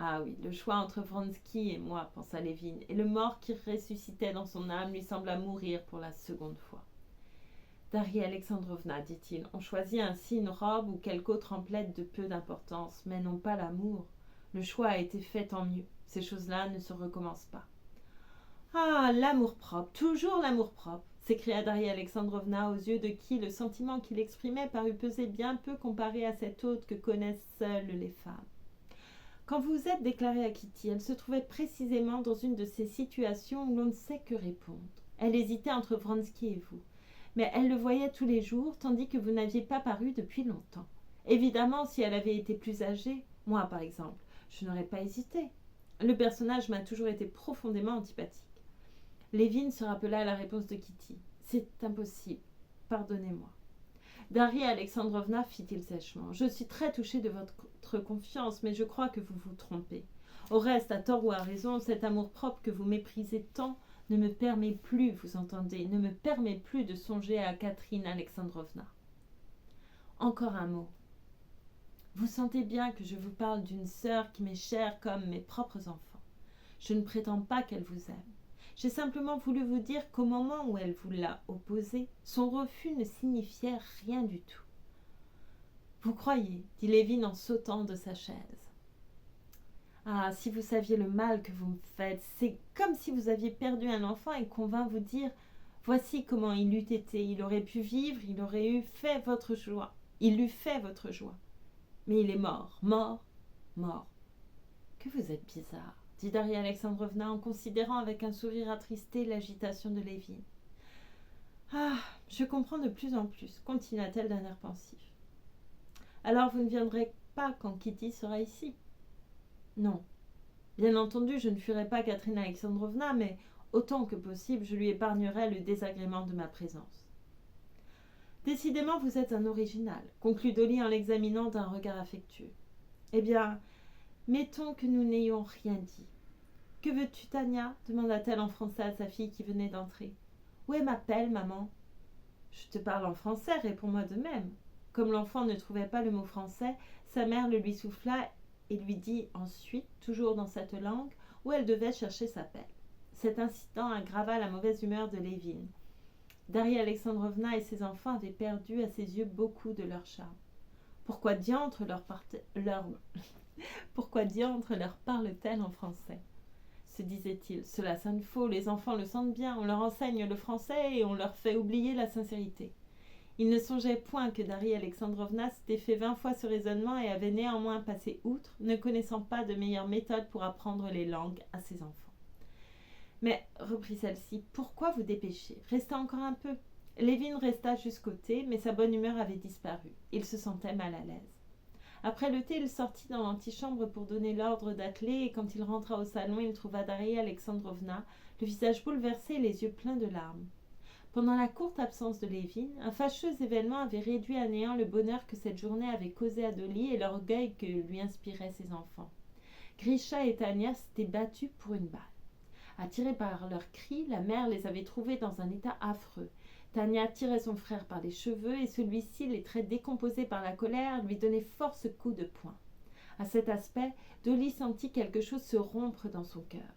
Ah oui, le choix entre Vronsky et moi, pensa Lévin, et le mort qui ressuscitait dans son âme lui sembla mourir pour la seconde fois. Darya Alexandrovna, dit-il, on choisit ainsi une robe ou quelque autre emplette de peu d'importance, mais non pas l'amour. Le choix a été fait, tant mieux. Ces choses-là ne se recommencent pas. Ah, l'amour-propre, toujours l'amour-propre, s'écria Darya Alexandrovna, aux yeux de qui le sentiment qu'il exprimait parut peser bien peu comparé à cet autre que connaissent seules les femmes. Quand vous vous êtes déclarée à Kitty, elle se trouvait précisément dans une de ces situations où l'on ne sait que répondre. Elle hésitait entre Vronsky et vous. Mais elle le voyait tous les jours, tandis que vous n'aviez pas paru depuis longtemps. Évidemment, si elle avait été plus âgée, moi par exemple, je n'aurais pas hésité. Le personnage m'a toujours été profondément antipathique. Lévin se rappela la réponse de Kitty. C'est impossible. Pardonnez-moi. Darya Alexandrovna, fit-il sèchement, je suis très touchée de votre confiance, mais je crois que vous vous trompez. Au reste, à tort ou à raison, cet amour-propre que vous méprisez tant ne me permet plus, vous entendez, ne me permet plus de songer à Catherine Alexandrovna. Encore un mot. Vous sentez bien que je vous parle d'une sœur qui m'est chère comme mes propres enfants. Je ne prétends pas qu'elle vous aime. J'ai simplement voulu vous dire qu'au moment où elle vous l'a opposé, son refus ne signifiait rien du tout. Vous croyez, dit Lévin en sautant de sa chaise. Ah, si vous saviez le mal que vous me faites, c'est comme si vous aviez perdu un enfant et qu'on vint vous dire « Voici comment il eût été, il aurait pu vivre, il aurait eu fait votre joie, il eût fait votre joie. Mais il est mort, mort, mort. » Que vous êtes bizarre, dit Darya Alexandrovna en considérant avec un sourire attristé l'agitation de Lévin. Ah, je comprends de plus en plus, continua-t-elle d'un air pensif. Alors vous ne viendrez pas quand Kitty sera ici? Non. Bien entendu, je ne fuirai pas Catherine Alexandrovna, mais autant que possible, je lui épargnerai le désagrément de ma présence. Décidément, vous êtes un original, conclut Dolly en l'examinant d'un regard affectueux. Eh bien, mettons que nous n'ayons rien dit. Que veux-tu, Tania demanda-t-elle en français à sa fille qui venait d'entrer. Où est ma pelle, maman? Je te parle en français, réponds-moi de même. Comme l'enfant ne trouvait pas le mot français, sa mère le lui souffla et lui dit ensuite, toujours dans cette langue, où elle devait chercher sa pelle. Cet incident aggrava la mauvaise humeur de Lévine. Daria Alexandrovna et ses enfants avaient perdu à ses yeux beaucoup de leur charme. Pourquoi diantre Pourquoi diantre leur parle-t-elle en français? Se disait-il. Cela sonne faux, les enfants le sentent bien, on leur enseigne le français et on leur fait oublier la sincérité. Il ne songeait point que Daria Alexandrovna s'était fait 20 fois ce raisonnement et avait néanmoins passé outre, ne connaissant pas de meilleure méthode pour apprendre les langues à ses enfants. Mais, reprit celle-ci, pourquoi vous dépêcher? Restez encore un peu. Lévine resta jusqu'au thé, mais sa bonne humeur avait disparu. Il se sentait mal à l'aise. Après le thé, il sortit dans l'antichambre pour donner l'ordre d'atteler, et quand il rentra au salon, il trouva Daria Alexandrovna, le visage bouleversé et les yeux pleins de larmes. Pendant la courte absence de Lévine, un fâcheux événement avait réduit à néant le bonheur que cette journée avait causé à Dolly et l'orgueil que lui inspiraient ses enfants. Grisha et Tania s'étaient battus pour une balle. Attirés par leurs cris, la mère les avait trouvés dans un état affreux. Tania tirait son frère par les cheveux et celui-ci, les traits décomposés par la colère, lui donnait force coups de poing. À cet aspect, Dolly sentit quelque chose se rompre dans son cœur.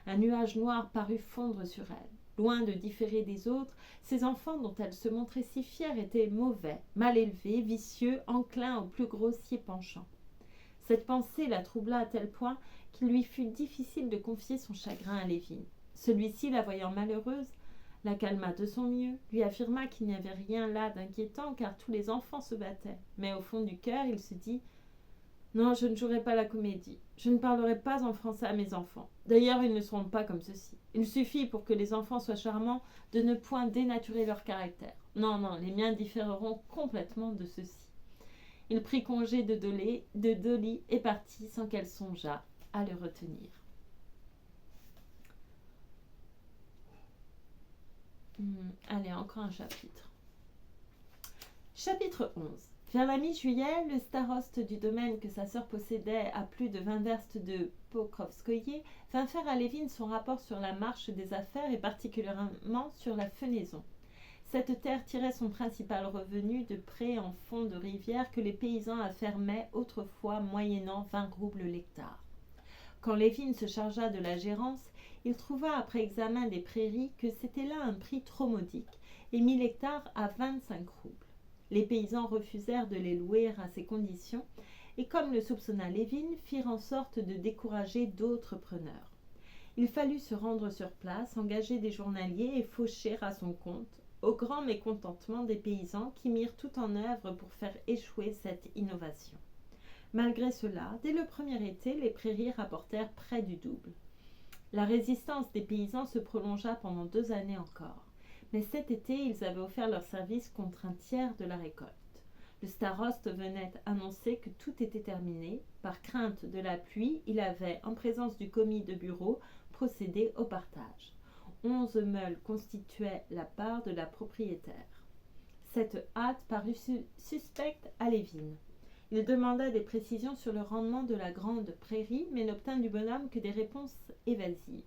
Un nuage noir parut fondre sur elle. Loin de différer des autres, ces enfants dont elle se montrait si fière étaient mauvais, mal élevés, vicieux, enclins au plus grossier penchant. Cette pensée la troubla à tel point qu'il lui fut difficile de confier son chagrin à Lévine. Celui-ci, la voyant malheureuse, la calma de son mieux, lui affirma qu'il n'y avait rien là d'inquiétant car tous les enfants se battaient. Mais au fond du cœur, il se dit « Non, je ne jouerai pas la comédie. Je ne parlerai pas en français à mes enfants. D'ailleurs, ils ne seront pas comme ceci. Il suffit pour que les enfants soient charmants de ne point dénaturer leur caractère. Non, non, les miens différeront complètement de ceux-ci. » Il prit congé de Dolly et partit sans qu'elle songeât à le retenir. Allez, encore un chapitre. Chapitre 11. Vers la mi-juillet, le staroste du domaine que sa sœur possédait à plus de 20 verstes de Pokrovskoye vint faire à Lévine son rapport sur la marche des affaires et particulièrement sur la fenaison. Cette terre tirait son principal revenu de prés en fond de rivière que les paysans affermaient autrefois moyennant 20 roubles l'hectare. Quand Lévine se chargea de la gérance, il trouva après examen des prairies que c'était là un prix trop modique et mit l'hectare à 25 roubles. Les paysans refusèrent de les louer à ces conditions et, comme le soupçonna Lévine, firent en sorte de décourager d'autres preneurs. Il fallut se rendre sur place, engager des journaliers et faucher à son compte, au grand mécontentement des paysans qui mirent tout en œuvre pour faire échouer cette innovation. Malgré cela, dès le premier été, les prairies rapportèrent près du double. La résistance des paysans se prolongea pendant 2 années encore. Mais cet été, ils avaient offert leur service contre un tiers de la récolte. Le staroste venait annoncer que tout était terminé. Par crainte de la pluie, il avait, en présence du commis de bureau, procédé au partage. 11 meules constituaient la part de la propriétaire. Cette hâte parut suspecte à Lévine. Il demanda des précisions sur le rendement de la grande prairie, mais n'obtint du bonhomme que des réponses évasives.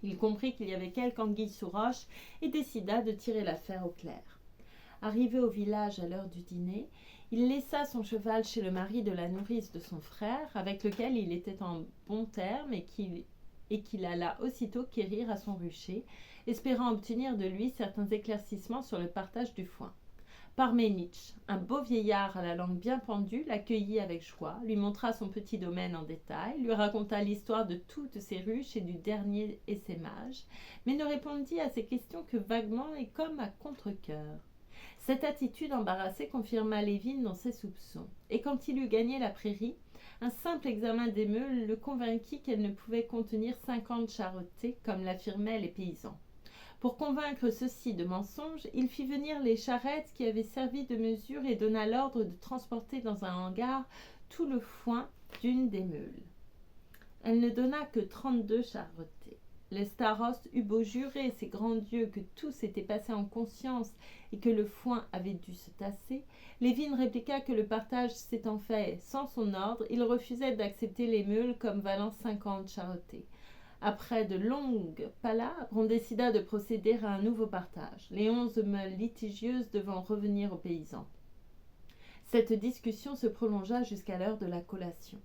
Il comprit qu'il y avait quelque anguille sous roche et décida de tirer l'affaire au clair. Arrivé au village à l'heure du dîner, il laissa son cheval chez le mari de la nourrice de son frère, avec lequel il était en bons termes et qu'il alla aussitôt quérir à son rucher, espérant obtenir de lui certains éclaircissements sur le partage du foin. Parménitch, un beau vieillard à la langue bien pendue, l'accueillit avec joie, lui montra son petit domaine en détail, lui raconta l'histoire de toutes ses ruches et du dernier essaimage, mais ne répondit à ses questions que vaguement et comme à contre-cœur. Cette attitude embarrassée confirma Lévine dans ses soupçons, et quand il eut gagné la prairie, un simple examen des meules le convainquit qu'elles ne pouvaient contenir 50 charretées, comme l'affirmaient les paysans. Pour convaincre ceux-ci de mensonge, il fit venir les charrettes qui avaient servi de mesure et donna l'ordre de transporter dans un hangar tout le foin d'une des meules. Elle ne donna que 32 charretées. Le staroste eut beau jurer ses grands dieux que tout s'était passé en conscience et que le foin avait dû se tasser, Lévin répliqua que le partage s'étant fait sans son ordre, il refusait d'accepter les meules comme valant 50 charretées. Après de longues palabres, on décida de procéder à un nouveau partage, les 11 meules litigieuses devant revenir aux paysans. Cette discussion se prolongea jusqu'à l'heure de la collation.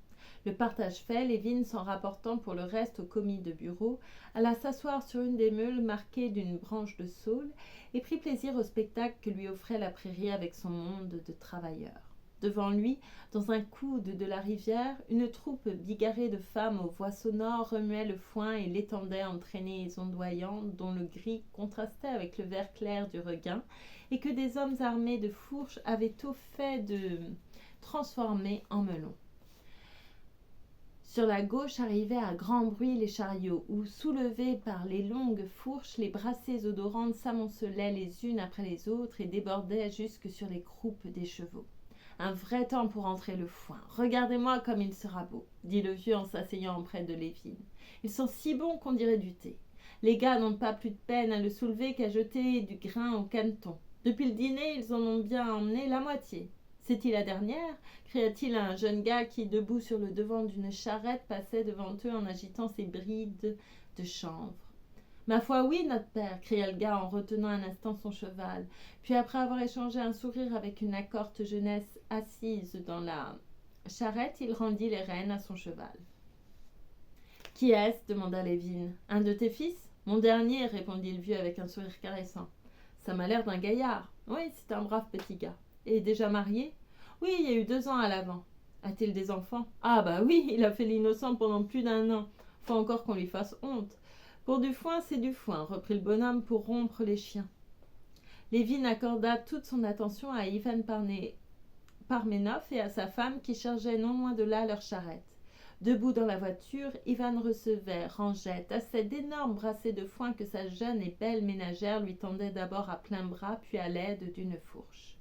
Le partage fait, Lévin, s'en rapportant pour le reste au commis de bureau, alla s'asseoir sur une des meules marquée d'une branche de saule et prit plaisir au spectacle que lui offrait la prairie avec son monde de travailleurs. Devant lui, dans un coude de la rivière, une troupe bigarrée de femmes aux voix sonores remuait le foin et l'étendait entraînée et ondoyante, dont le gris contrastait avec le vert clair du regain, et que des hommes armés de fourches avaient tôt fait de transformer en melons. Sur la gauche arrivaient à grand bruit les chariots, où, soulevés par les longues fourches, les brassées odorantes s'amoncelaient les unes après les autres et débordaient jusque sur les croupes des chevaux. Un vrai temps pour entrer le foin. Regardez-moi comme il sera beau, dit le vieux en s'asseyant près de Lévin. Ils sont si bons qu'on dirait du thé. Les gars n'ont pas plus de peine à le soulever qu'à jeter du grain au caneton. Depuis le dîner, ils en ont bien emmené la moitié. C'est-il la dernière ? Cria-t-il à un jeune gars qui, debout sur le devant d'une charrette, passait devant eux en agitant ses brides de chanvre. Ma foi, oui, notre père, cria le gars en retenant un instant son cheval. Puis, après avoir échangé un sourire avec une accorte jeunesse assise dans la charrette, il rendit les rênes à son cheval. Qui est-ce ? Demanda Lévin. Un de tes fils ? Mon dernier, répondit le vieux avec un sourire caressant. Ça m'a l'air d'un gaillard. Oui, c'est un brave petit gars. Et déjà marié ? Oui, il y a eu 2 ans à l'avant. A-t-il des enfants ? Ah bah oui, il a fait l'innocent pendant plus d'1 an. Faut encore qu'on lui fasse honte. Pour du foin, c'est du foin, reprit le bonhomme pour rompre les chiens. Lévin accorda toute son attention à Ivan Parmenov et à sa femme qui chargeaient non loin de là leur charrette. Debout dans la voiture, Ivan recevait, rangeait, tassait d'énormes brassées de foin que sa jeune et belle ménagère lui tendait d'abord à plein bras, puis à l'aide d'une fourche.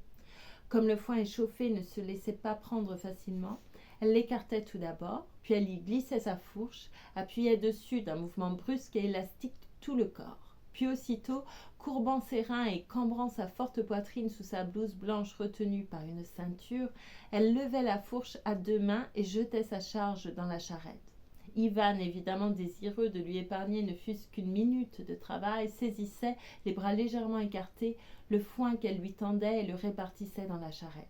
Comme le foin échauffé ne se laissait pas prendre facilement, elle l'écartait tout d'abord, puis elle y glissait sa fourche, appuyait dessus d'un mouvement brusque et élastique tout le corps. Puis aussitôt, courbant ses reins et cambrant sa forte poitrine sous sa blouse blanche retenue par une ceinture, elle levait la fourche à 2 mains et jetait sa charge dans la charrette. Ivan, évidemment désireux de lui épargner ne fût-ce qu'une minute de travail, saisissait, les bras légèrement écartés, le foin qu'elle lui tendait et le répartissait dans la charrette.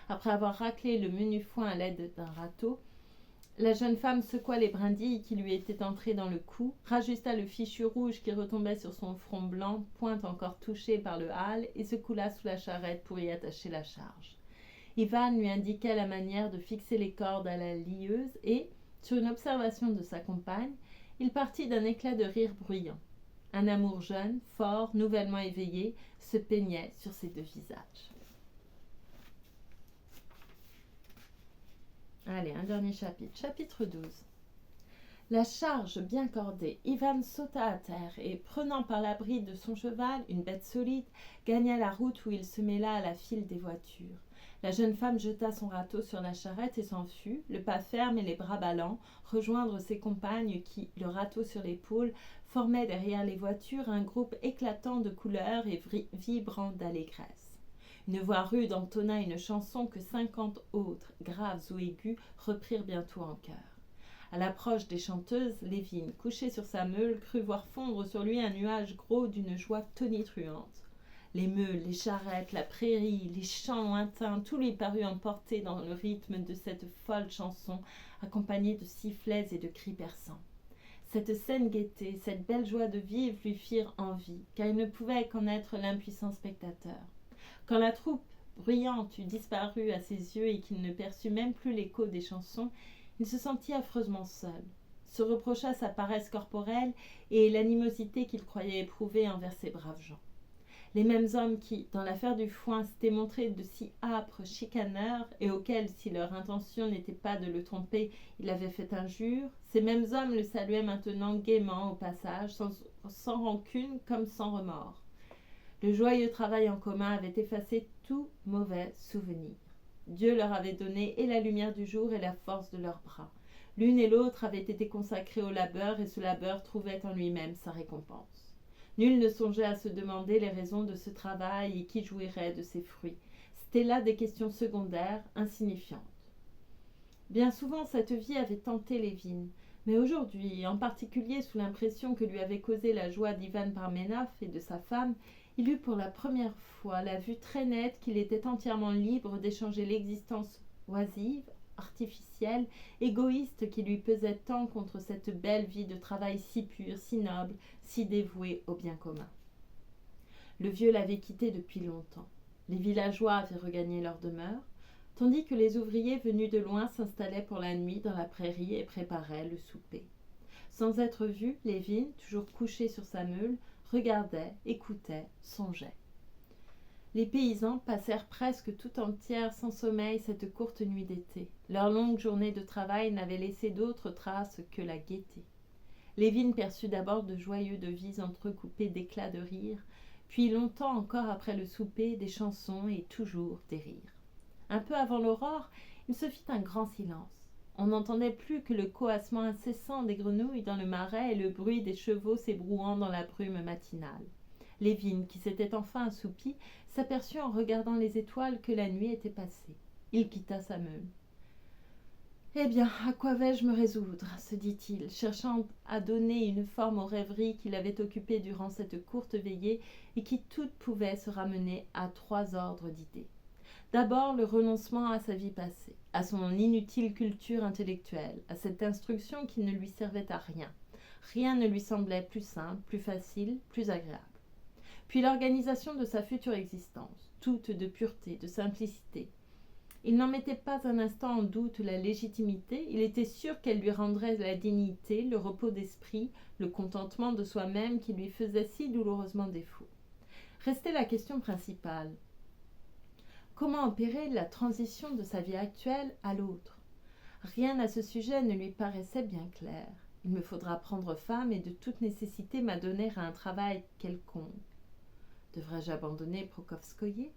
Après avoir raclé le menu foin à l'aide d'un râteau, la jeune femme secoua les brindilles qui lui étaient entrées dans le cou, rajusta le fichu rouge qui retombait sur son front blanc, pointe encore touchée par le hâle, et se coula sous la charrette pour y attacher la charge. Ivan lui indiquait la manière de fixer les cordes à la lieuse et, sur une observation de sa compagne, il partit d'un éclat de rire bruyant. Un amour jeune, fort, nouvellement éveillé, se peignait sur ces 2 visages. Allez, un dernier chapitre. Chapitre 12. La charge bien cordée, Ivan sauta à terre et, prenant par la bride de son cheval, une bête solide, gagna la route où il se mêla à la file des voitures. La jeune femme jeta son râteau sur la charrette et s'en fut, le pas ferme et les bras ballants, rejoindre ses compagnes qui, le râteau sur l'épaule, formaient derrière les voitures un groupe éclatant de couleurs et vibrant d'allégresse. Une voix rude entonna une chanson que 50 autres, graves ou aigus, reprirent bientôt en chœur. À l'approche des chanteuses, Lévin, couché sur sa meule, crut voir fondre sur lui un nuage gros d'une joie tonitruante. Les meules, les charrettes, la prairie, les champs lointains, tout lui parut emporté dans le rythme de cette folle chanson, accompagnée de sifflets et de cris perçants. Cette saine gaieté, cette belle joie de vivre lui firent envie, car il ne pouvait qu'en être l'impuissant spectateur. Quand la troupe bruyante eut disparu à ses yeux et qu'il ne perçut même plus l'écho des chansons, il se sentit affreusement seul, se reprocha sa paresse corporelle et l'animosité qu'il croyait éprouver envers ces braves gens. Les mêmes hommes qui, dans l'affaire du foin, s'étaient montrés de si âpres chicaneurs et auxquels, si leur intention n'était pas de le tromper, il avait fait injure, ces mêmes hommes le saluaient maintenant gaiement au passage, sans rancune comme sans remords. Le joyeux travail en commun avait effacé tout mauvais souvenir. Dieu leur avait donné et la lumière du jour et la force de leurs bras. L'une et l'autre avaient été consacrées au labeur et ce labeur trouvait en lui-même sa récompense. Nul ne songeait à se demander les raisons de ce travail et qui jouirait de ses fruits. C'étaient là des questions secondaires, insignifiantes. Bien souvent, cette vie avait tenté Lévin, mais aujourd'hui, en particulier sous l'impression que lui avait causé la joie d'Ivan Parmenov et de sa femme, il eut pour la première fois la vue très nette qu'il était entièrement libre d'échanger l'existence oisive, artificielle, égoïste qui lui pesait tant contre cette belle vie de travail si pure, si noble, si dévouée au bien commun. Le vieux l'avait quitté depuis longtemps. Les villageois avaient regagné leur demeure, tandis que les ouvriers venus de loin s'installaient pour la nuit dans la prairie et préparaient le souper. Sans être vu, Lévin, toujours couché sur sa meule, regardait, écoutait, songeait. Les paysans passèrent presque tout entière sans sommeil cette courte nuit d'été. Leur longue journée de travail n'avait laissé d'autres traces que la gaieté. Lévin perçut d'abord de joyeux devises entrecoupées d'éclats de rire, puis longtemps encore après le souper, des chansons et toujours des rires. Un peu avant l'aurore, il se fit un grand silence. On n'entendait plus que le coassement incessant des grenouilles dans le marais et le bruit des chevaux s'ébrouant dans la brume matinale. Lévin, qui s'était enfin assoupi, s'aperçut en regardant les étoiles que la nuit était passée. Il quitta sa meule. « Eh bien, à quoi vais-je me résoudre ?» se dit-il, cherchant à donner une forme aux rêveries qui l'avaient occupé durant cette courte veillée et qui toutes pouvaient se ramener à 3 ordres d'idées. D'abord, le renoncement à sa vie passée, à son inutile culture intellectuelle, à cette instruction qui ne lui servait à rien. Rien ne lui semblait plus simple, plus facile, plus agréable. Puis l'organisation de sa future existence, toute de pureté, de simplicité. Il n'en mettait pas un instant en doute la légitimité, il était sûr qu'elle lui rendrait la dignité, le repos d'esprit, le contentement de soi-même qui lui faisait si douloureusement défaut. Restait la question principale. Comment opérer la transition de sa vie actuelle à l'autre ? Rien à ce sujet ne lui paraissait bien clair. Il me faudra prendre femme et de toute nécessité m'adonner à un travail quelconque. Devrais-je abandonner Prokofskoïe ?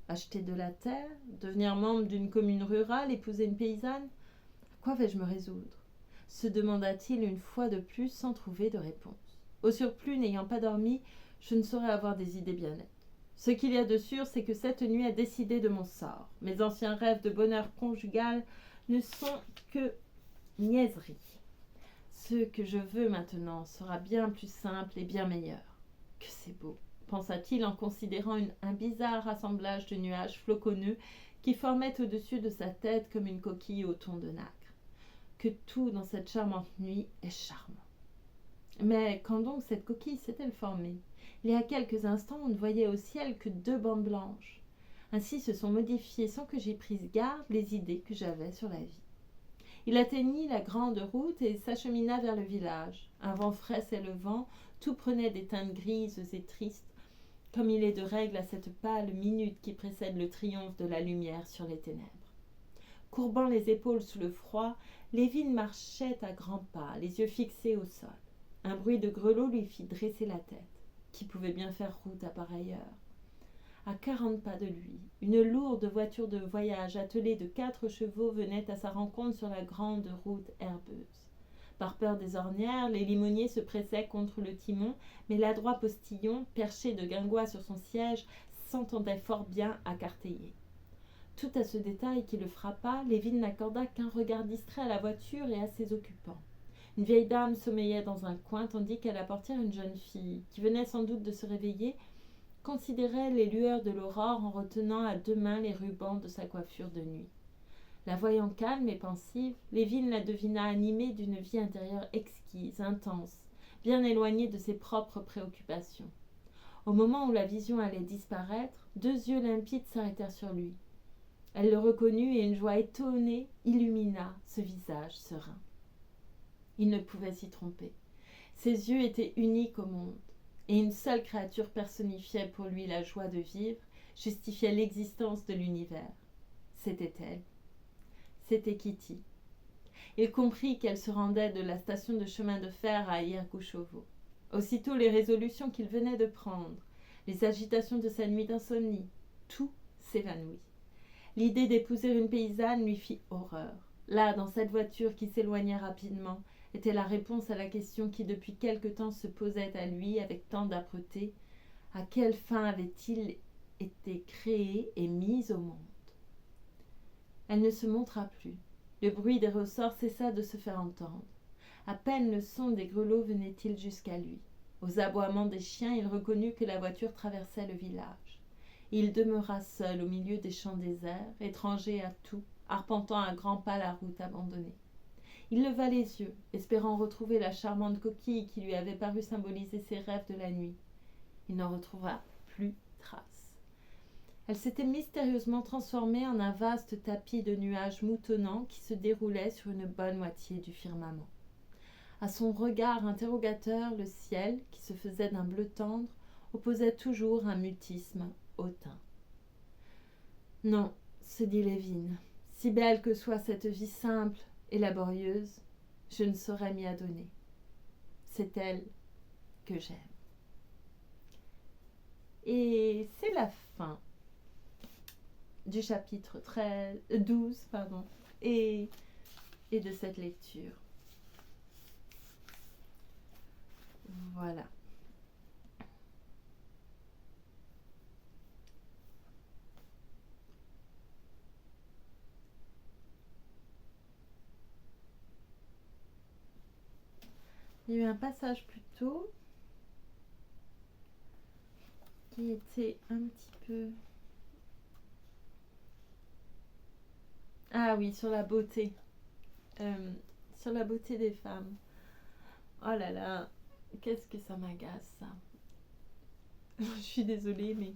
Acheter de la terre ? Devenir membre d'une commune rurale ? Épouser une paysanne ? À quoi vais-je me résoudre ? Se demanda-t-il une fois de plus sans trouver de réponse. Au surplus, n'ayant pas dormi, je ne saurais avoir des idées bien nettes. Ce qu'il y a de sûr, c'est que cette nuit a décidé de mon sort. Mes anciens rêves de bonheur conjugal ne sont que niaiseries. Ce que je veux maintenant sera bien plus simple et bien meilleur. Que c'est beau, pensa-t-il en considérant un bizarre assemblage de nuages floconneux qui formaient au-dessus de sa tête comme une coquille au ton de nacre. Que tout dans cette charmante nuit est charmant. Mais quand donc cette coquille s'est-elle formée ? Il y a quelques instants, on ne voyait au ciel que 2 bandes blanches. Ainsi se sont modifiées, sans que j'aie prise garde, les idées que j'avais sur la vie. Il atteignit la grande route et s'achemina vers le village. Un vent frais s'élevant, tout prenait des teintes grises et tristes, comme il est de règle à cette pâle minute qui précède le triomphe de la lumière sur les ténèbres. Courbant les épaules sous le froid, Lévin marchait à grands pas, les yeux fixés au sol. Un bruit de grelots lui fit dresser la tête. Qui pouvait bien faire route à pareille heure ? À 40 pas de lui, une lourde voiture de voyage attelée de 4 chevaux venait à sa rencontre sur la grande route herbeuse. Par peur des ornières, les limoniers se pressaient contre le timon, mais l'adroit postillon, perché de guingois sur son siège, s'entendait fort bien à carteiller. Tout à ce détail qui le frappa, Lévin n'accorda qu'un regard distrait à la voiture et à ses occupants. Une vieille dame sommeillait dans un coin, tandis qu'à la portière une jeune fille, qui venait sans doute de se réveiller, considérait les lueurs de l'aurore en retenant à 2 mains les rubans de sa coiffure de nuit. La voyant calme et pensive, Lévin la devina animée d'une vie intérieure exquise, intense, bien éloignée de ses propres préoccupations. Au moment où la vision allait disparaître, 2 yeux limpides s'arrêtèrent sur lui. Elle le reconnut et une joie étonnée illumina ce visage serein. Il ne pouvait s'y tromper. Ses yeux étaient uniques au monde, et une seule créature personnifiait pour lui la joie de vivre, justifiait l'existence de l'univers. C'était elle. C'était Kitty. Il comprit qu'elle se rendait de la station de chemin de fer à Yergouchovo. Aussitôt les résolutions qu'il venait de prendre, les agitations de sa nuit d'insomnie, tout s'évanouit. L'idée d'épouser une paysanne lui fit horreur. Là, dans cette voiture qui s'éloignait rapidement, était la réponse à la question qui depuis quelque temps se posait à lui avec tant d'âpreté. À quelle fin avait-il été créé et mis au monde? Elle ne se montra plus. Le bruit des ressorts cessa de se faire entendre. À peine le son des grelots venait-il jusqu'à lui. Aux aboiements des chiens, il reconnut que la voiture traversait le village. Il demeura seul au milieu des champs déserts, étranger à tout, arpentant à grands pas la route abandonnée. Il leva les yeux, espérant retrouver la charmante coquille qui lui avait paru symboliser ses rêves de la nuit. Il n'en retrouva plus trace. Elle s'était mystérieusement transformée en un vaste tapis de nuages moutonnants qui se déroulait sur une bonne moitié du firmament. À son regard interrogateur, le ciel, qui se faisait d'un bleu tendre, opposait toujours un mutisme hautain. Non, se dit Lévin, si belle que soit cette vie simple et laborieuse, je ne saurais m'y adonner. C'est elle que j'aime. Et c'est la fin du chapitre 12 et de cette lecture. Voilà. Il y a eu un passage plus tôt qui était un petit peu... Ah oui, sur la beauté. Sur la beauté des femmes. Oh là là, qu'est-ce que ça m'agace, ça. Je suis désolée, mais...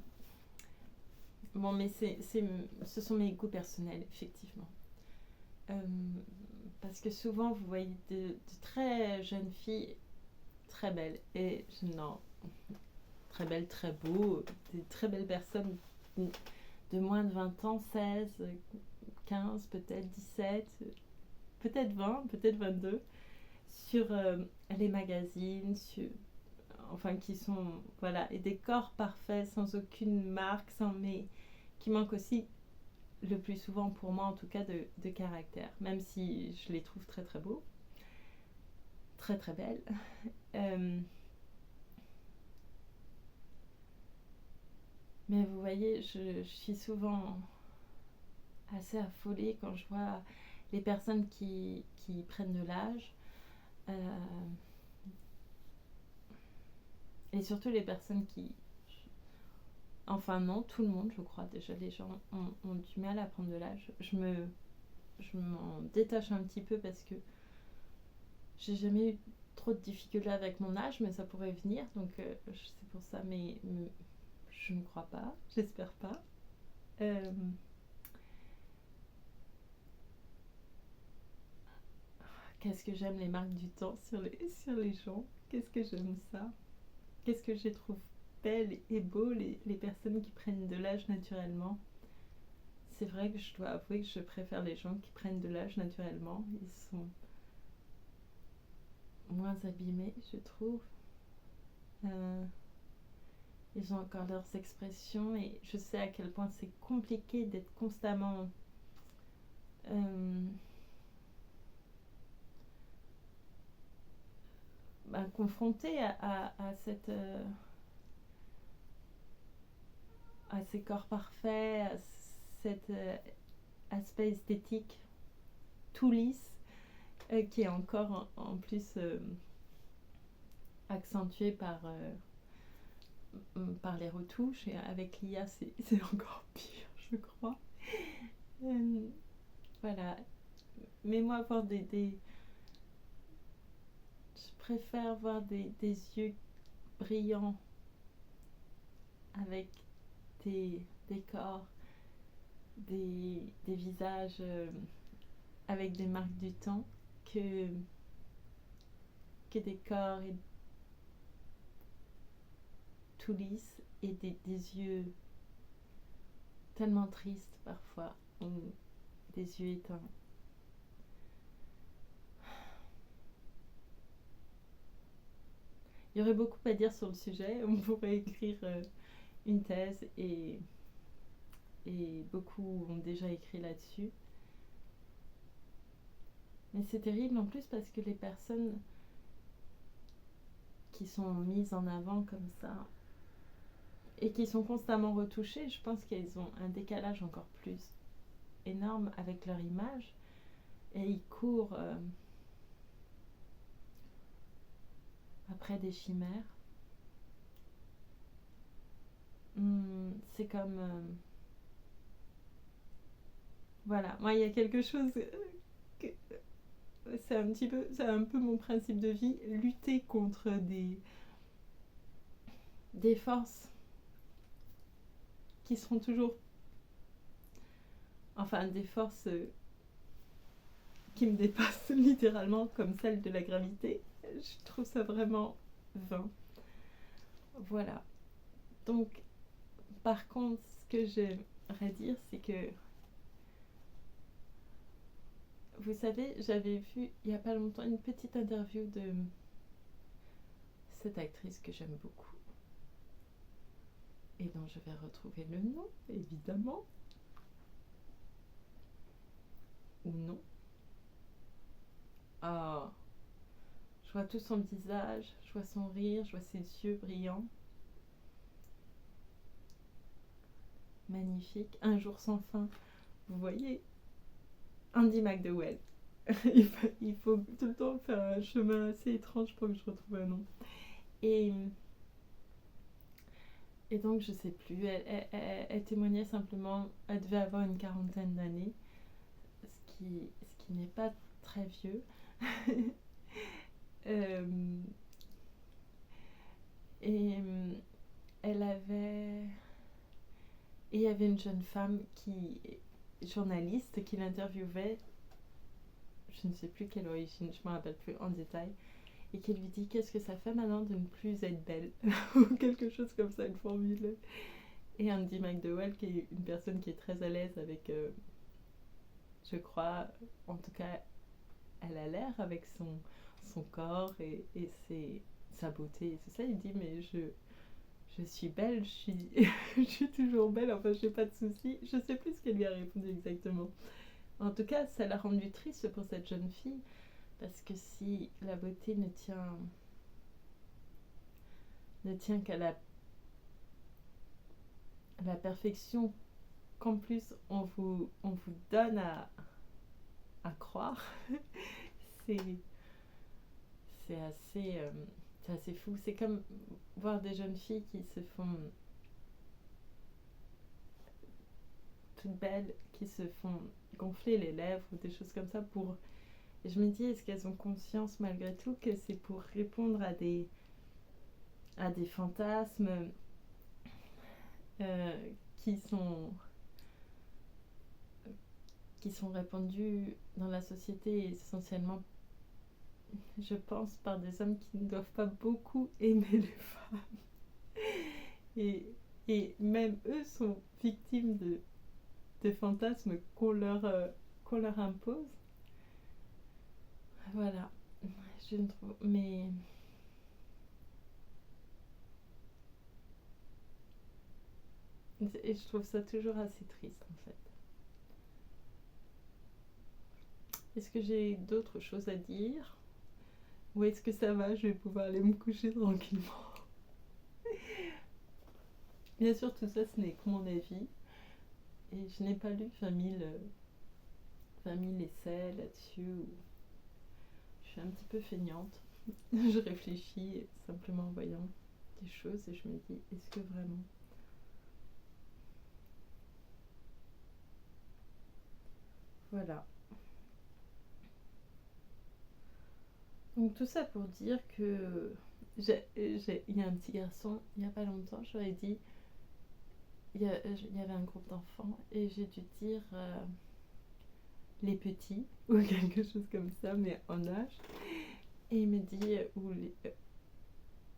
Bon, mais ce sont mes goûts personnels, effectivement. Parce que souvent, vous voyez de très jeunes filles très belles. Et non, très belles, très beaux, des très belles personnes de moins de 20 ans, 16, 15, peut-être 17, peut-être 20, peut-être 22, sur les magazines, qui sont, voilà, et des corps parfaits, sans aucune marque, mais qui manquent aussi, le plus souvent pour moi en tout cas, de caractère, même si je les trouve très très beaux, très très belles. Mais vous voyez, je suis souvent assez affolée quand je vois les personnes qui prennent de l'âge, et surtout les personnes qui... Enfin non, tout le monde, je crois, déjà les gens ont du mal à prendre de l'âge. Je m'en détache un petit peu parce que j'ai jamais eu trop de difficultés avec mon âge, mais ça pourrait venir, donc c'est pour ça, mais je ne crois pas, j'espère pas. Qu'est-ce que j'aime les marques du temps sur les gens, qu'est-ce que j'aime ça, qu'est-ce que je trouve belle et beau, les personnes qui prennent de l'âge naturellement. C'est vrai que je dois avouer que je préfère les gens qui prennent de l'âge naturellement, ils sont moins abîmés, je trouve. Ils ont encore leurs expressions et je sais à quel point c'est compliqué d'être constamment confronté à ces corps parfaits, à cet aspect esthétique tout lisse, qui est encore en plus accentué par les retouches, et avec l'IA c'est encore pire, je crois. Voilà, mais moi voir je préfère voir des yeux brillants avec des corps, des visages avec des marques du temps, que des corps tout lisses et des yeux tellement tristes parfois, ou des yeux éteints. Il y aurait beaucoup à dire sur le sujet, on pourrait écrire une thèse, et beaucoup ont déjà écrit là-dessus. Mais c'est terrible en plus parce que les personnes qui sont mises en avant comme ça et qui sont constamment retouchées, je pense qu'elles ont un décalage encore plus énorme avec leur image et ils courent après des chimères. C'est comme... voilà, moi il y a quelque chose... que- c'est un peu mon principe de vie, lutter contre des forces qui seront toujours... Enfin, des forces qui me dépassent littéralement, comme celle de la gravité. Je trouve ça vraiment vain. Voilà. Donc, par contre, ce que j'aimerais dire, c'est que, vous savez, j'avais vu il n'y a pas longtemps une petite interview de cette actrice que j'aime beaucoup et dont je vais retrouver le nom, évidemment. Ou non. Ah, je vois tout son visage, je vois son rire, je vois ses yeux brillants. Magnifique. Un jour sans fin. Vous voyez, Andy McDowell. il faut tout le temps faire un chemin assez étrange pour que je retrouve un nom. Et donc, je sais plus, elle témoignait simplement, elle devait avoir une quarantaine d'années, ce qui n'est pas très vieux. Et elle avait... Et il y avait une jeune femme journaliste, qui l'interviewait, je ne sais plus quelle origine, je ne me rappelle plus en détail, et qui lui dit qu'est-ce que ça fait maintenant de ne plus être belle ou quelque chose comme ça, une formule. Et Andy McDowell, qui est une personne qui est très à l'aise avec, je crois, en tout cas, elle a l'air avec son corps et sa beauté et tout ça, il dit mais je suis belle, je suis toujours belle, enfin j'ai pas de soucis. Je sais plus ce qu'elle lui a répondu exactement. En tout cas, ça l'a rendu triste pour cette jeune fille, parce que si la beauté ne tient qu'à la perfection, qu'en plus on vous donne à croire, c'est assez c'est assez fou. C'est comme voir des jeunes filles qui se font toutes belles, qui se font gonfler les lèvres ou des choses comme ça pour... Et je me dis, est-ce qu'elles ont conscience malgré tout que c'est pour répondre à des fantasmes qui sont répandus dans la société essentiellement, je pense, par des hommes qui ne doivent pas beaucoup aimer les femmes. Et même eux sont victimes de fantasmes qu'on leur impose. Voilà. Je ne trouve... Mais... Et je trouve ça toujours assez triste, en fait. Est-ce que j'ai d'autres choses à dire? Ou est-ce que ça va? Je vais pouvoir aller me coucher tranquillement. Bien sûr, tout ça, ce n'est que mon avis. Et je n'ai pas lu 20 000 essais là-dessus. Je suis un petit peu feignante. Je réfléchis simplement en voyant des choses et je me dis, est-ce que vraiment... Voilà. Donc tout ça pour dire que il y a un petit garçon, il n'y a pas longtemps, je lui ai dit, il y avait un groupe d'enfants et j'ai dû dire les petits ou quelque chose comme ça, mais en âge. Et il me dit,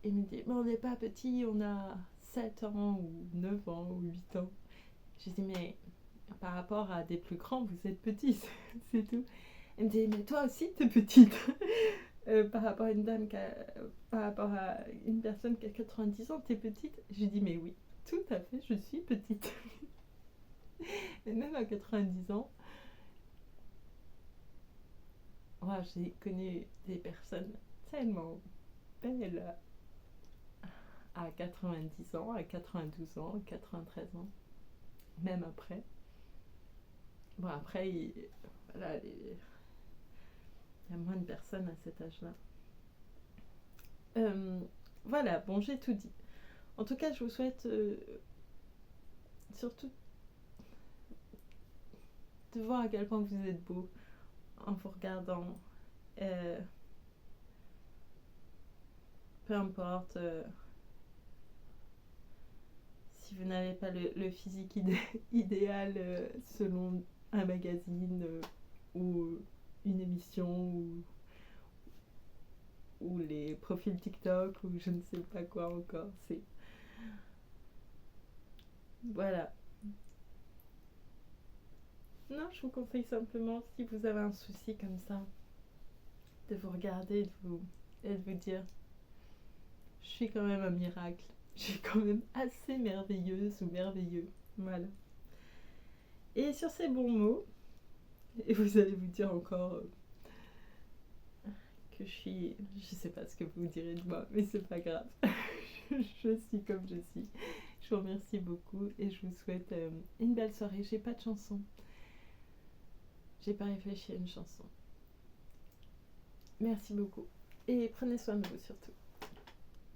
il me dit, mais on n'est pas petits, on a 7 ans ou 9 ans ou 8 ans. J'ai dit, mais par rapport à des plus grands, vous êtes petits, c'est tout. Il me dit, mais toi aussi, t'es petite. Par rapport à par rapport à une personne qui a 90 ans, t'es petite. J'ai dit, mais oui, tout à fait, je suis petite. Et même à 90 ans, Moi, j'ai connu des personnes tellement belles à 90 ans, à 92 ans, à 93 ans, même après. Bon, après, voilà, il y a moins de personnes à cet âge-là. Voilà, bon, j'ai tout dit. En tout cas, je vous souhaite surtout de voir à quel point vous êtes beau en vous regardant. Peu importe si vous n'avez pas le physique idéal selon un magazine ou une émission ou les profils TikTok ou je ne sais pas quoi encore. C'est voilà. Non, je vous conseille simplement, si vous avez un souci comme ça, de vous regarder et de vous dire je suis quand même un miracle, je suis quand même assez merveilleuse ou merveilleux. Voilà. Et sur ces bons mots, et vous allez vous dire encore que je sais pas ce que vous direz de moi, mais c'est pas grave. Je suis comme je suis. Je vous remercie beaucoup et je vous souhaite une belle soirée. J'ai pas de chanson. J'ai pas réfléchi à une chanson. Merci beaucoup. Et prenez soin de vous surtout.